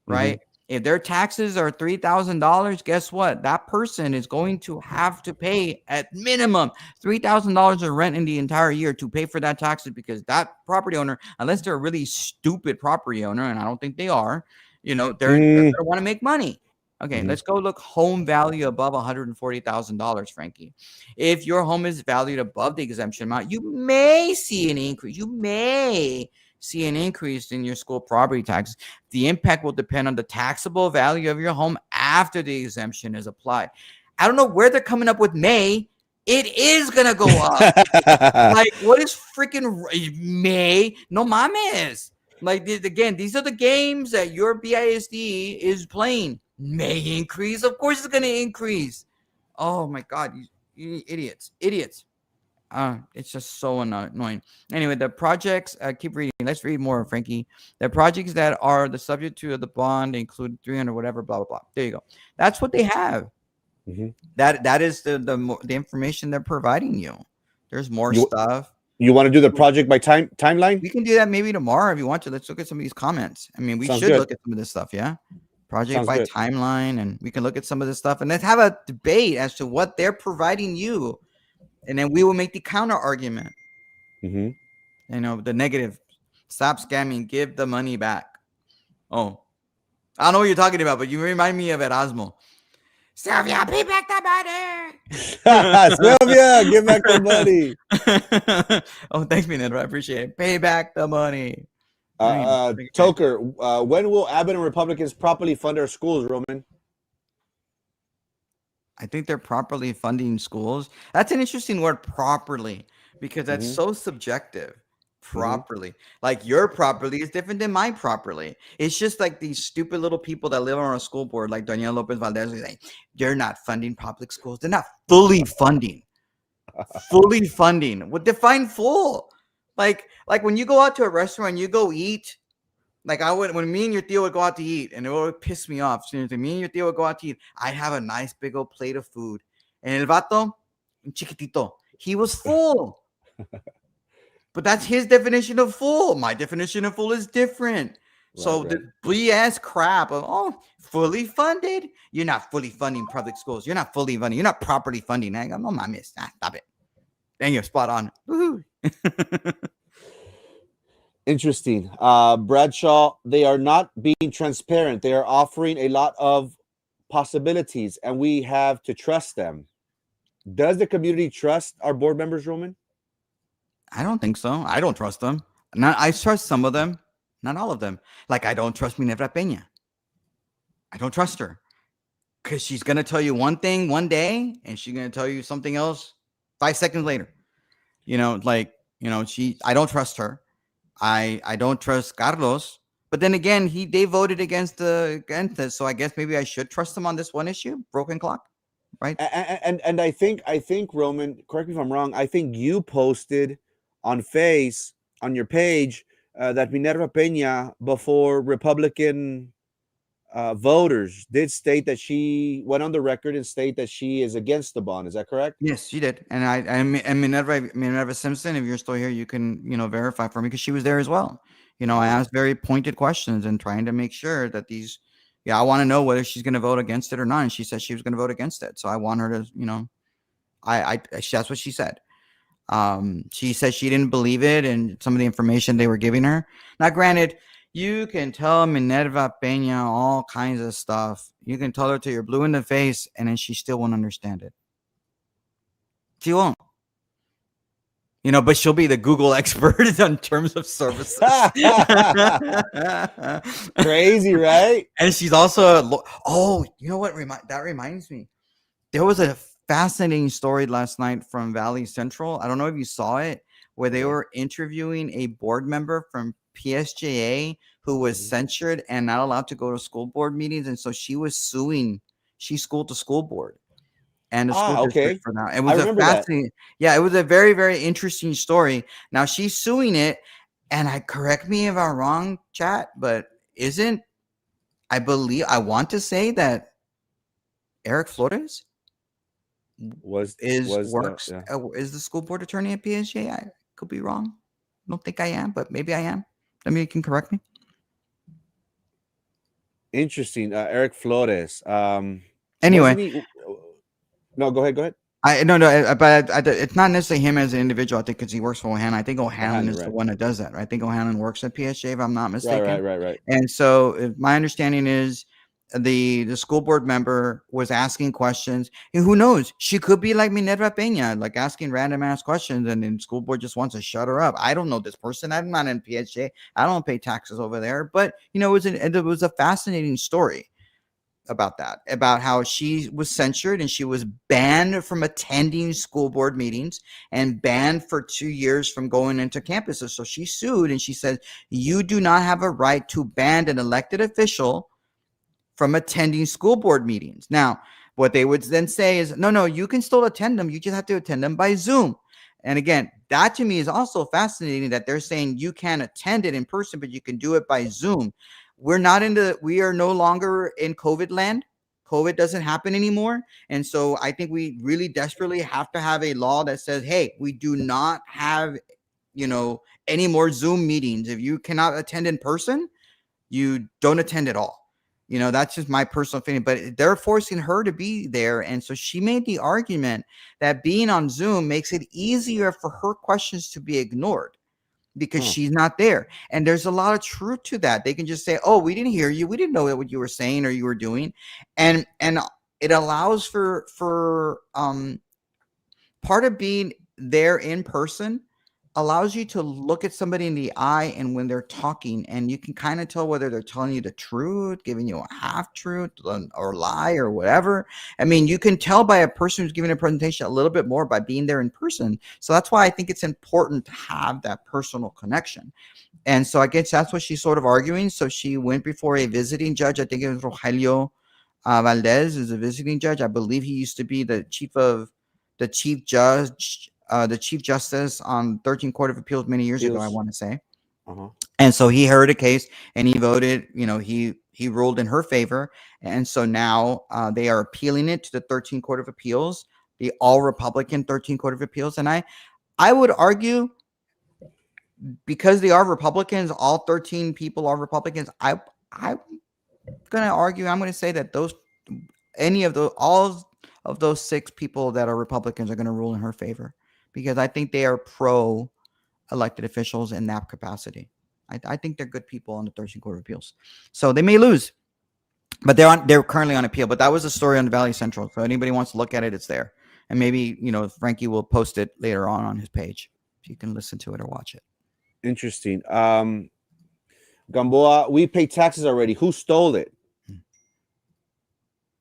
right? Mm-hmm. If their taxes are $3,000, guess what? That person is going to have to pay at minimum $3,000 of rent in the entire year to pay for that taxes, because that property owner, unless they're a really stupid property owner, and I don't think they are, they're going to want to make money. Okay, let's go look home value above $140,000, Frankie. If your home is valued above the exemption amount, you may see an increase. You may see an increase in your school property taxes. The impact will depend on the taxable value of your home after the exemption is applied. I don't know where they're coming up with May. It is going to go up. Like, what is freaking May? No mames. Like, again, these are the games that your BISD is playing. May increase. Of course it's going to increase. Oh, my God. You idiots. It's just so annoying. Anyway, the projects, keep reading. Let's read more, Frankie. The projects that are the subject to the bond include 300 whatever, blah, blah, blah. There you go. That's what they have. Mm-hmm. That is the information they're providing you. There's more stuff. You want to do the project by timeline? We can do that maybe tomorrow if you want to. Let's look at some of these comments. I mean, we should look at some of this stuff, yeah? Project by timeline, and we can look at some of this stuff, and let's have a debate as to what they're providing you. And then we will make the counter argument. Mm-hmm. The negative. Stop scamming. Give the money back. Oh, I don't know what you're talking about, but you remind me of Erasmo. Sylvia, pay back the money. Sylvia, give back the money. Oh, thanks, Minette. I appreciate it. Pay back the money. Toker, when will Abbott and Republicans properly fund our schools, Roman? I think they're properly funding schools. That's an interesting word, properly, because that's so subjective. Properly. Like, your properly is different than my properly. It's just like these stupid little people that live on a school board, like Daniel Lopez Valdez, like, they're not funding public schools. They're not fully funding. Fully funding. What define full? Like when you go out to a restaurant, you go eat. Like when me and your tío would go out to eat, and it would piss me off. Seriously, me and your tío would go out to eat. I'd have a nice big old plate of food. And el vato, un chiquitito, he was full. But that's his definition of full. My definition of full is different. So Right, the BS crap of fully funded. You're not fully funding public schools. You're not fully funding. You're not properly funding. I go, no, mames. Stop it. Then you're spot on. Woohoo. Interesting. Bradshaw, they are not being transparent. They are offering a lot of possibilities, and we have to trust them. Does the community trust our board members, Roman? I don't think so. I don't trust them. I trust some of them, not all of them. Like I don't trust Minerva Peña. I don't trust her because she's gonna tell you one thing one day, and she's gonna tell you something else 5 seconds later. I don't trust her. I don't trust Carlos. But then again, they voted against this, so I guess maybe I should trust them on this one issue, broken clock, right? And I think Roman, correct me if I'm wrong. I think you posted on your page that Minerva Peña, before Republican voters, did state that she went on the record and state that she is against the bond. Is that correct? Yes, she did. And Minerva Simpson, if you're still here, you can verify for me because she was there as well. I asked very pointed questions and trying to make sure that I want to know whether she's going to vote against it or not. And she said she was going to vote against it. So I want her to, that's what she said. She said she didn't believe it and some of the information they were giving her. Now, granted, you can tell Minerva Peña all kinds of stuff. You can tell her till you're blue in the face, and then she still won't understand it. She won't. But she'll be the Google expert in terms of services. Crazy, right? And she's also you know what? That reminds me. There was a fascinating story last night from Valley Central. I don't know if you saw it, where they were interviewing a board member from PSJA who was censured and not allowed to go to school board meetings. And so she was suing. She schooled the school board and the school district for that. It was a fascinating. Yeah, it was a very, very interesting story. Now she's suing it. And correct me if I'm wrong, chat, but I want to say that Eric Flores is the school board attorney at PSJ. I could be wrong. I don't think I am, but maybe I am. I mean, you can correct me. Interesting. Eric Flores. Anyway. No, go ahead. But it's not necessarily him as an individual. I think because he works for O'Hanlon. I think O'Hanlon is the one that does that. Right? I think O'Hanlon works at PSJ, if I'm not mistaken. Right. And so my understanding is the school board member was asking questions, and who knows, she could be like Minerva Peña, like asking random ass questions, and then school board just wants to shut her up. I don't know this person. I'm not in PSJ. I don't pay taxes over there. But it was a fascinating story about that, about how she was censured and she was banned from attending school board meetings and banned for 2 years from going into campuses. So she sued and she said, you do not have a right to ban an elected official from attending school board meetings. Now, what they would then say is, no, you can still attend them. You just have to attend them by Zoom. And again, that to me is also fascinating that they're saying you can't attend it in person, but you can do it by Zoom. We are no longer in COVID land. COVID doesn't happen anymore. And so I think we really desperately have to have a law that says, hey, we do not have, any more Zoom meetings. If you cannot attend in person, you don't attend at all. That's just my personal opinion, but they're forcing her to be there. And so she made the argument that being on Zoom makes it easier for her questions to be ignored because she's not there. And there's a lot of truth to that. They can just say, oh, we didn't hear you. We didn't know what you were saying or you were doing. And it allows for part of being there in person allows you to look at somebody in the eye, and when they're talking, and you can kind of tell whether they're telling you the truth, giving you a half truth or lie or whatever. I mean, you can tell by a person who's giving a presentation a little bit more by being there in person. So that's why I think it's important to have that personal connection. And so I guess that's what she's sort of arguing. So she went before a visiting judge. I think it was Rogelio Valdez is a visiting judge. I believe he used to be the chief justice on 13th Court of Appeals many years ago, I want to say. And so he heard a case and he voted, he ruled in her favor. And so now they are appealing it to the 13th Court of Appeals, the all Republican 13th Court of Appeals. And I would argue because they are Republicans, all 13 people are Republicans. I'm gonna argue. I'm gonna say that all of those 6 people that are Republicans are gonna rule in her favor, because I think they are pro elected officials in that capacity. I think they're good people on the 13th Court of Appeals. So they may lose, but they're currently on appeal. But that was the story on the Valley Central. So anybody wants to look at it, it's there. And maybe, Frankie will post it later on his page, so you can listen to it or watch it. Interesting. Gamboa, we pay taxes already. Who stole it?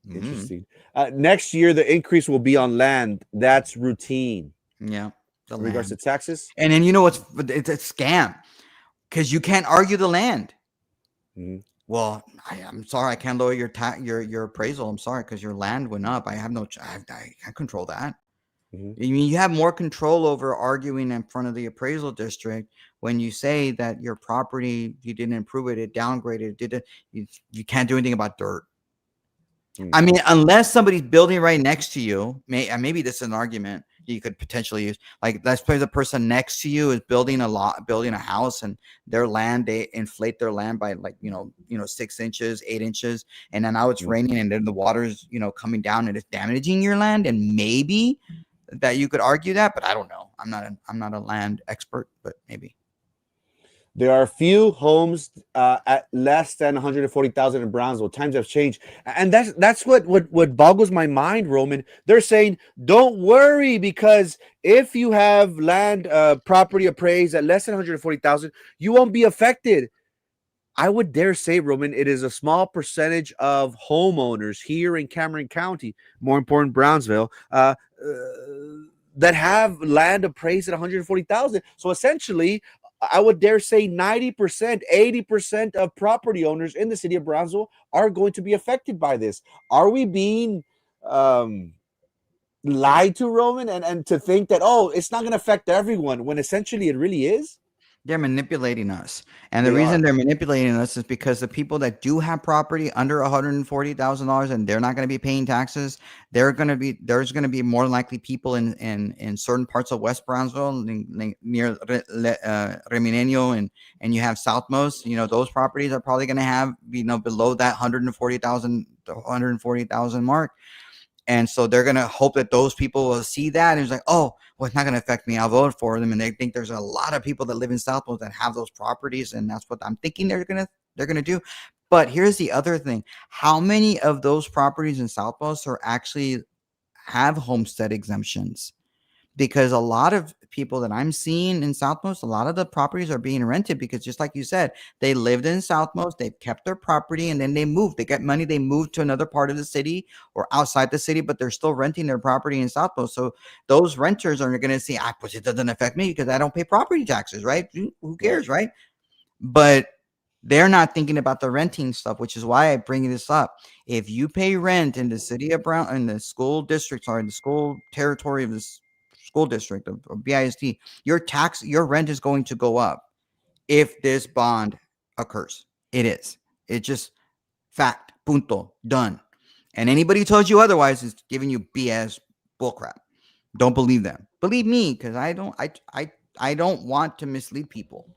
Interesting. Next year, the increase will be on land. That's routine. Yeah. In regards to taxes. And then it's a scam, because you can't argue the land. Mm-hmm. Well, I'm sorry, I can't lower your appraisal. I'm sorry, because your land went up. I have I can't control that. Mm-hmm. I mean, you have more control over arguing in front of the appraisal district when you say that your property, you didn't improve it, it downgraded, you can't do anything about dirt. I mean, unless somebody's building right next to you, maybe this is an argument you could potentially use. Like, let's say the person next to you is building a house, and their land, they inflate their land by 6 inches, 8 inches, and then now it's raining, and then the water's coming down and it's damaging your land, and maybe that you could argue that, but I don't know. I'm not a land expert, but maybe. There are few homes at less than 140,000 in Brownsville. Times have changed, and that's what boggles my mind, Roman. They're saying, don't worry, because if you have land property appraised at less than 140,000, you won't be affected. I would dare say, Roman, it is a small percentage of homeowners here in Cameron County, more important, Brownsville, that have land appraised at 140,000. So essentially, I would dare say 90%, 80% of property owners in the city of Brownsville are going to be affected by this. Are we being lied to, Roman, and to think that, it's not going to affect everyone, when essentially it really is? They're manipulating us. And the reason they're manipulating us is because the people that do have property under $140,000 and they're not going to be paying taxes, there's going to be more likely people in certain parts of West Brownsville, near Reminenio, and you have Southmost. Those properties are probably going to have below that 140,000 mark. And so they're going to hope that those people will see that and it's like, well, it's not going to affect me. I'll vote for them. And they think there's a lot of people that live in Southmost that have those properties, and that's what I'm thinking they're going to do. But here's the other thing: how many of those properties in Southmost actually have homestead exemptions? Because a lot of people that I'm seeing in Southmost, a lot of the properties are being rented, because just like you said, they lived in Southmost, they've kept their property, and then they moved. They get money, they moved to another part of the city or outside the city, but they're still renting their property in Southmost. So those renters are going to say, pues it doesn't affect me because I don't pay property taxes, right? Who cares, right? But they're not thinking about the renting stuff, which is why I bring this up. If you pay rent in the city of Brown, in the school districts, or in the school territory of this school district of BISD, your rent is going to go up if this bond occurs. It's just fact, punto, done. And anybody who tells you otherwise is giving you BS bullcrap. Don't believe them. Believe me, because I don't want to mislead people.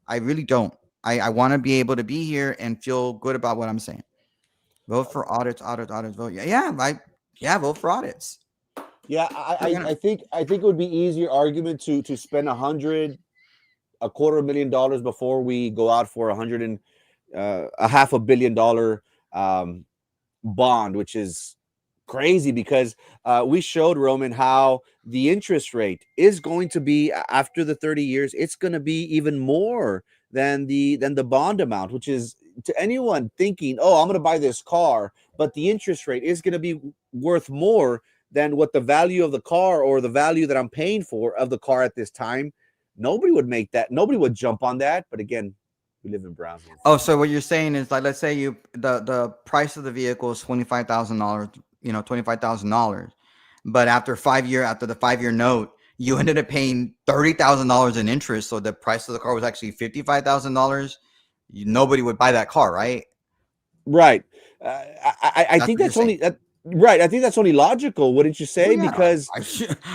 I really don't. I want to be able to be here and feel good about what I'm saying. Vote for audits, vote. Yeah, vote for audits. Yeah, I think it would be easier argument to spend $250,000 before we go out for $500 million bond, which is crazy, because we showed, Roman, how the interest rate is going to be, after the 30 years, it's going to be even more than the bond amount, which is, to anyone thinking, I'm going to buy this car, but the interest rate is going to be worth more than what the value of the car, or the value that I'm paying for of the car at this time. Nobody would make that. Nobody would jump on that. But again, we live in Brownsville. So what you're saying is, like, let's say the price of the vehicle is $25,000, $25,000, but after the 5-year note, you ended up paying $30,000 in interest. So the price of the car was actually $55,000. Nobody would buy that car, right? Right. I think that's only that. Right. I think that's only logical. Wouldn't you say? Well, yeah, because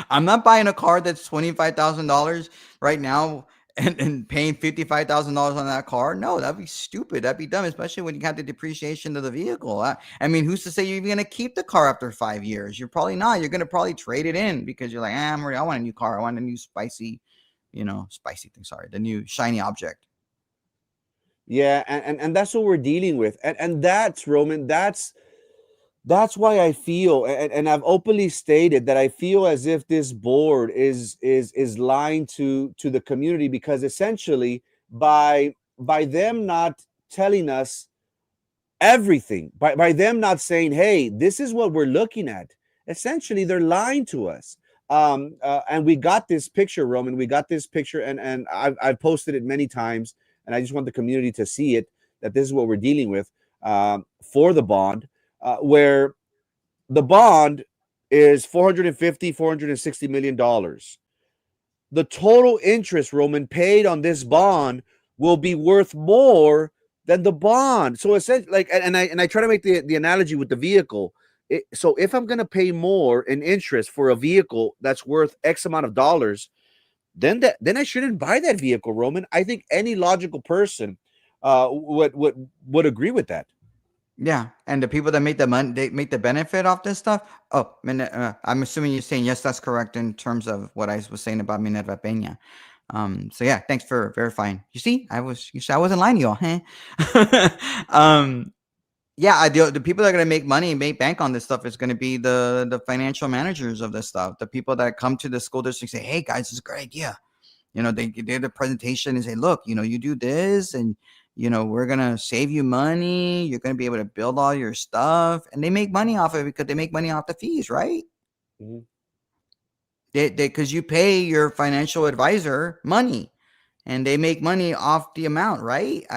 I'm not buying a car that's $25,000 right now and paying $55,000 on that car? No, that'd be stupid. That'd be dumb, especially when you have the depreciation of the vehicle. I mean, who's to say you're going to keep the car after 5 years? You're probably not. You're going to probably trade it in because you're like, I want a new car. I want a new spicy thing. Sorry, the new shiny object. Yeah, and that's what we're dealing with. And that's, Roman, that's why I feel, and I've openly stated that I feel as if this board is lying to the community, because essentially by them not telling us everything, by them not saying, hey, this is what we're looking at, essentially they're lying to us. And we got this picture, Roman. We got this picture, and I've posted it many times, and I just want the community to see it, that this is what we're dealing with for the bond, where the bond is $460 million. The total interest, Roman, paid on this bond will be worth more than the bond. So essentially, like, and I try to make the analogy with the vehicle. So if I'm going to pay more in interest for a vehicle that's worth X amount of dollars, then I shouldn't buy that vehicle, Roman. I think any logical person would agree with that. Yeah, and the people that make the money, they make the benefit off this stuff. Oh, I'm assuming you're saying yes, that's correct in terms of what I was saying about Minerva Peña. So yeah, thanks for verifying. You see, I wasn't lying to y'all, huh? Yeah, the people that are going to make money and make bank on this stuff is going to be the financial managers of this stuff. The people that come to the school district and say, hey, guys, this is a great idea. They do the presentation and say, look, you do this and, we're going to save you money. You're going to be able to build all your stuff. And they make money off of it because they make money off the fees, right? Mm-hmm. Because you pay your financial advisor money and they make money off the amount, right?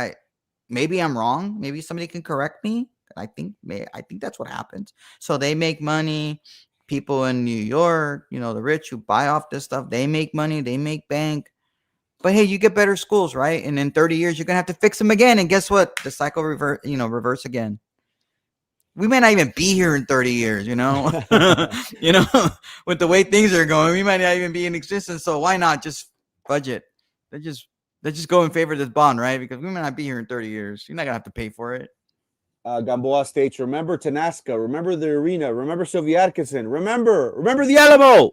Maybe I'm wrong. Maybe somebody can correct me. I think that's what happens. So they make money. People in New York, the rich who buy off this stuff, they make money. They make bank. But hey, you get better schools, right? And in 30 years, you're gonna have to fix them again. And guess what? The cycle reverse again. We may not even be here in 30 years, with the way things are going, we might not even be in existence. So why not just budget? Let's just go in favor of this bond, right? Because we might not be here in 30 years. You're not gonna have to pay for it. Gamboa states, remember Tanasca, remember the arena, remember Sylvia Atkinson, remember the Alamo.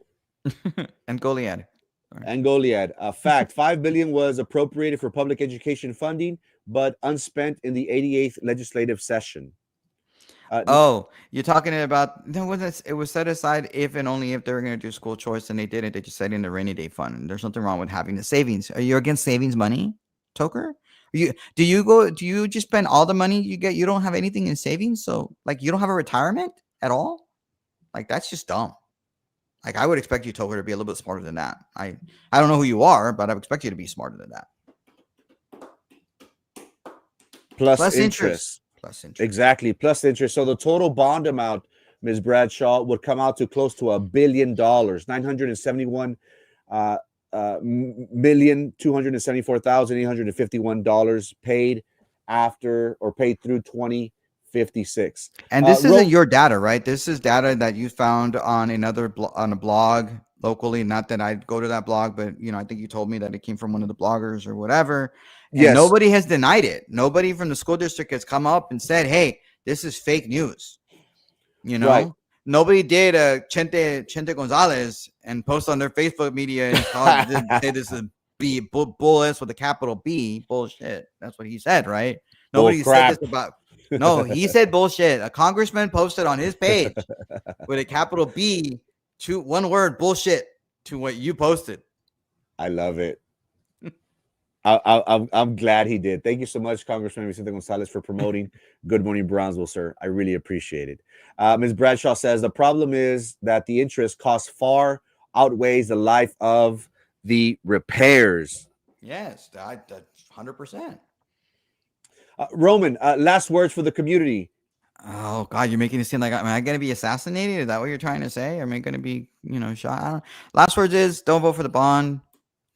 And Goliad. And Goliad. Fact, $5 billion was appropriated for public education funding, but unspent in the 88th legislative session. You're talking about it was set aside if and only if they were going to do school choice, and they didn't. They just set in the rainy day fund. There's nothing wrong with having the savings. Are you against savings money, Toker? Do you just spend all the money you get? You don't have anything in savings, so like you don't have a retirement at all? Like that's just dumb. Like I would expect you, Toker, to be a little bit smarter than that. I don't know who you are, but I would expect you to be smarter than that. Plus interest. Plus interest. Exactly. Plus interest. So the total bond amount, Ms. Bradshaw, would come out to close to $1 billion, $971,274,851 paid after or paid through 2056. And this isn't your data, right? This is data that you found on on a blog locally. Not that I'd go to that blog, but I think you told me that it came from one of the bloggers or whatever. And yes. Nobody has denied it. Nobody from the school district has come up and said, hey, this is fake news. Right. Nobody did Chente Gonzalez and post on their Facebook media and say this is bullish with a capital B, bullshit. That's what he said, right? Nobody said this about. No, he said bullshit. A congressman posted on his page with a capital B, one word, bullshit, to what you posted. I love it. I'm glad he did. Thank you so much, Congressman Vicente Gonzalez, for promoting Good Morning Brownsville, sir. I really appreciate it. Ms. Bradshaw says the problem is that the interest cost far outweighs the life of the repairs. Yes, that's 100%. Roman, last words for the community. Oh God, you're making it seem like am I going to be assassinated? Is that what you're trying to say? Am I going to be, shot? I don't know. Last words is don't vote for the bond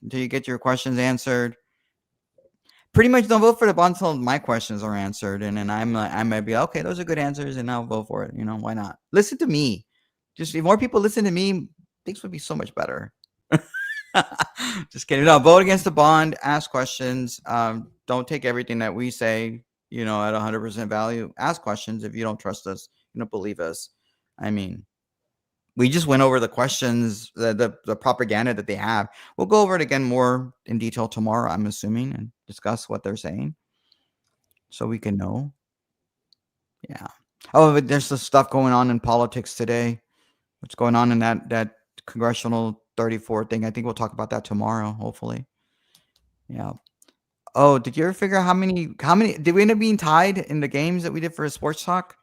until you get your questions answered. Pretty much don't vote for the bond until my questions are answered, and then I might be okay. Those are good answers, and I'll vote for it. Why not? Listen to me. Just if more people listen to me, things would be so much better. Just kidding. No, vote against the bond. Ask questions. Don't take everything that we say, at 100% value. Ask questions if you don't trust us. You don't believe us. I mean, we just went over the questions, the propaganda that they have. We'll go over it again more in detail tomorrow, I'm assuming, and discuss what they're saying so we can know. Yeah. Oh, but there's the stuff going on in politics today. What's going on in that congressional 34 thing? I think we'll talk about that tomorrow, hopefully. Yeah. Oh, did you ever figure out how many did we end up being tied in the games that we did for a sports talk?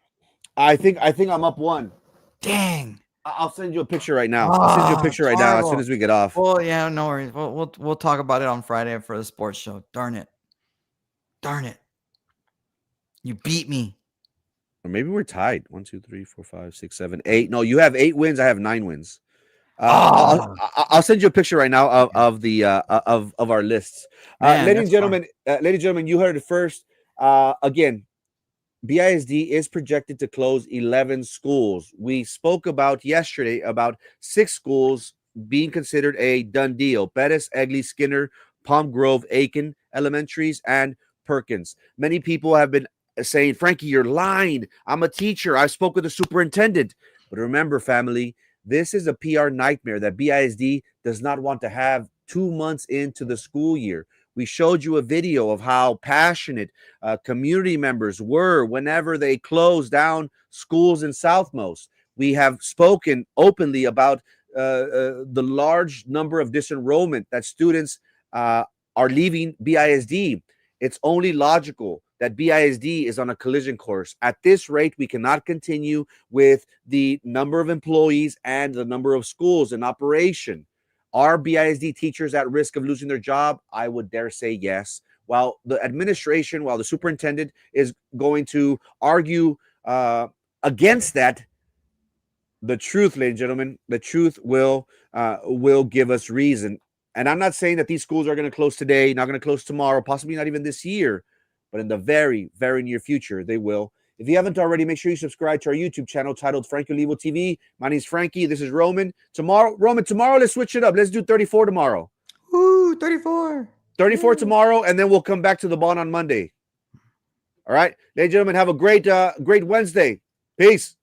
I think I'm up one. Dang. I'll send you a picture right now. I'll send you a picture right now as soon as we get off. Well, yeah, no worries. We'll talk about it on Friday for the sports show. Darn it. You beat me. Or maybe we're tied. 1, 2, 3, 4, 5, 6, 7, 8. No, you have 8 wins. I have 9 wins. I'll send you a picture right now of the of our lists. Man, ladies and gentlemen, you heard it first. Again, BISD is projected to close 11 schools. We spoke about yesterday about 6 schools being considered a done deal: Bettis, Egley, Skinner, Palm Grove, Aiken Elementaries, and Perkins. Many people have been saying, Frankie, you're lying. I'm a teacher. I spoke with the superintendent. But remember, family, this is a PR nightmare that BISD does not want to have 2 months into the school year. We showed you a video of how passionate community members were whenever they closed down schools in Southmost. We have spoken openly about the large number of disenrollment that students are leaving BISD. It's only logical that BISD is on a collision course. At this rate, we cannot continue with the number of employees and the number of schools in operation. Are BISD teachers at risk of losing their job? I would dare say yes. While the administration, while the superintendent is going to argue against that, the truth, ladies and gentlemen, the truth will give us reason. And I'm not saying that these schools are going to close today, not going to close tomorrow, possibly not even this year, but in the very, very near future, they will. If you haven't already, make sure you subscribe to our YouTube channel titled Frankie Olivo TV. My name is Frankie. This is Roman. Tomorrow, let's switch it up. Let's do 34 tomorrow. Ooh, 34. 34 tomorrow, and then we'll come back to the bond on Monday. All right? Ladies and gentlemen, have a great Wednesday. Peace.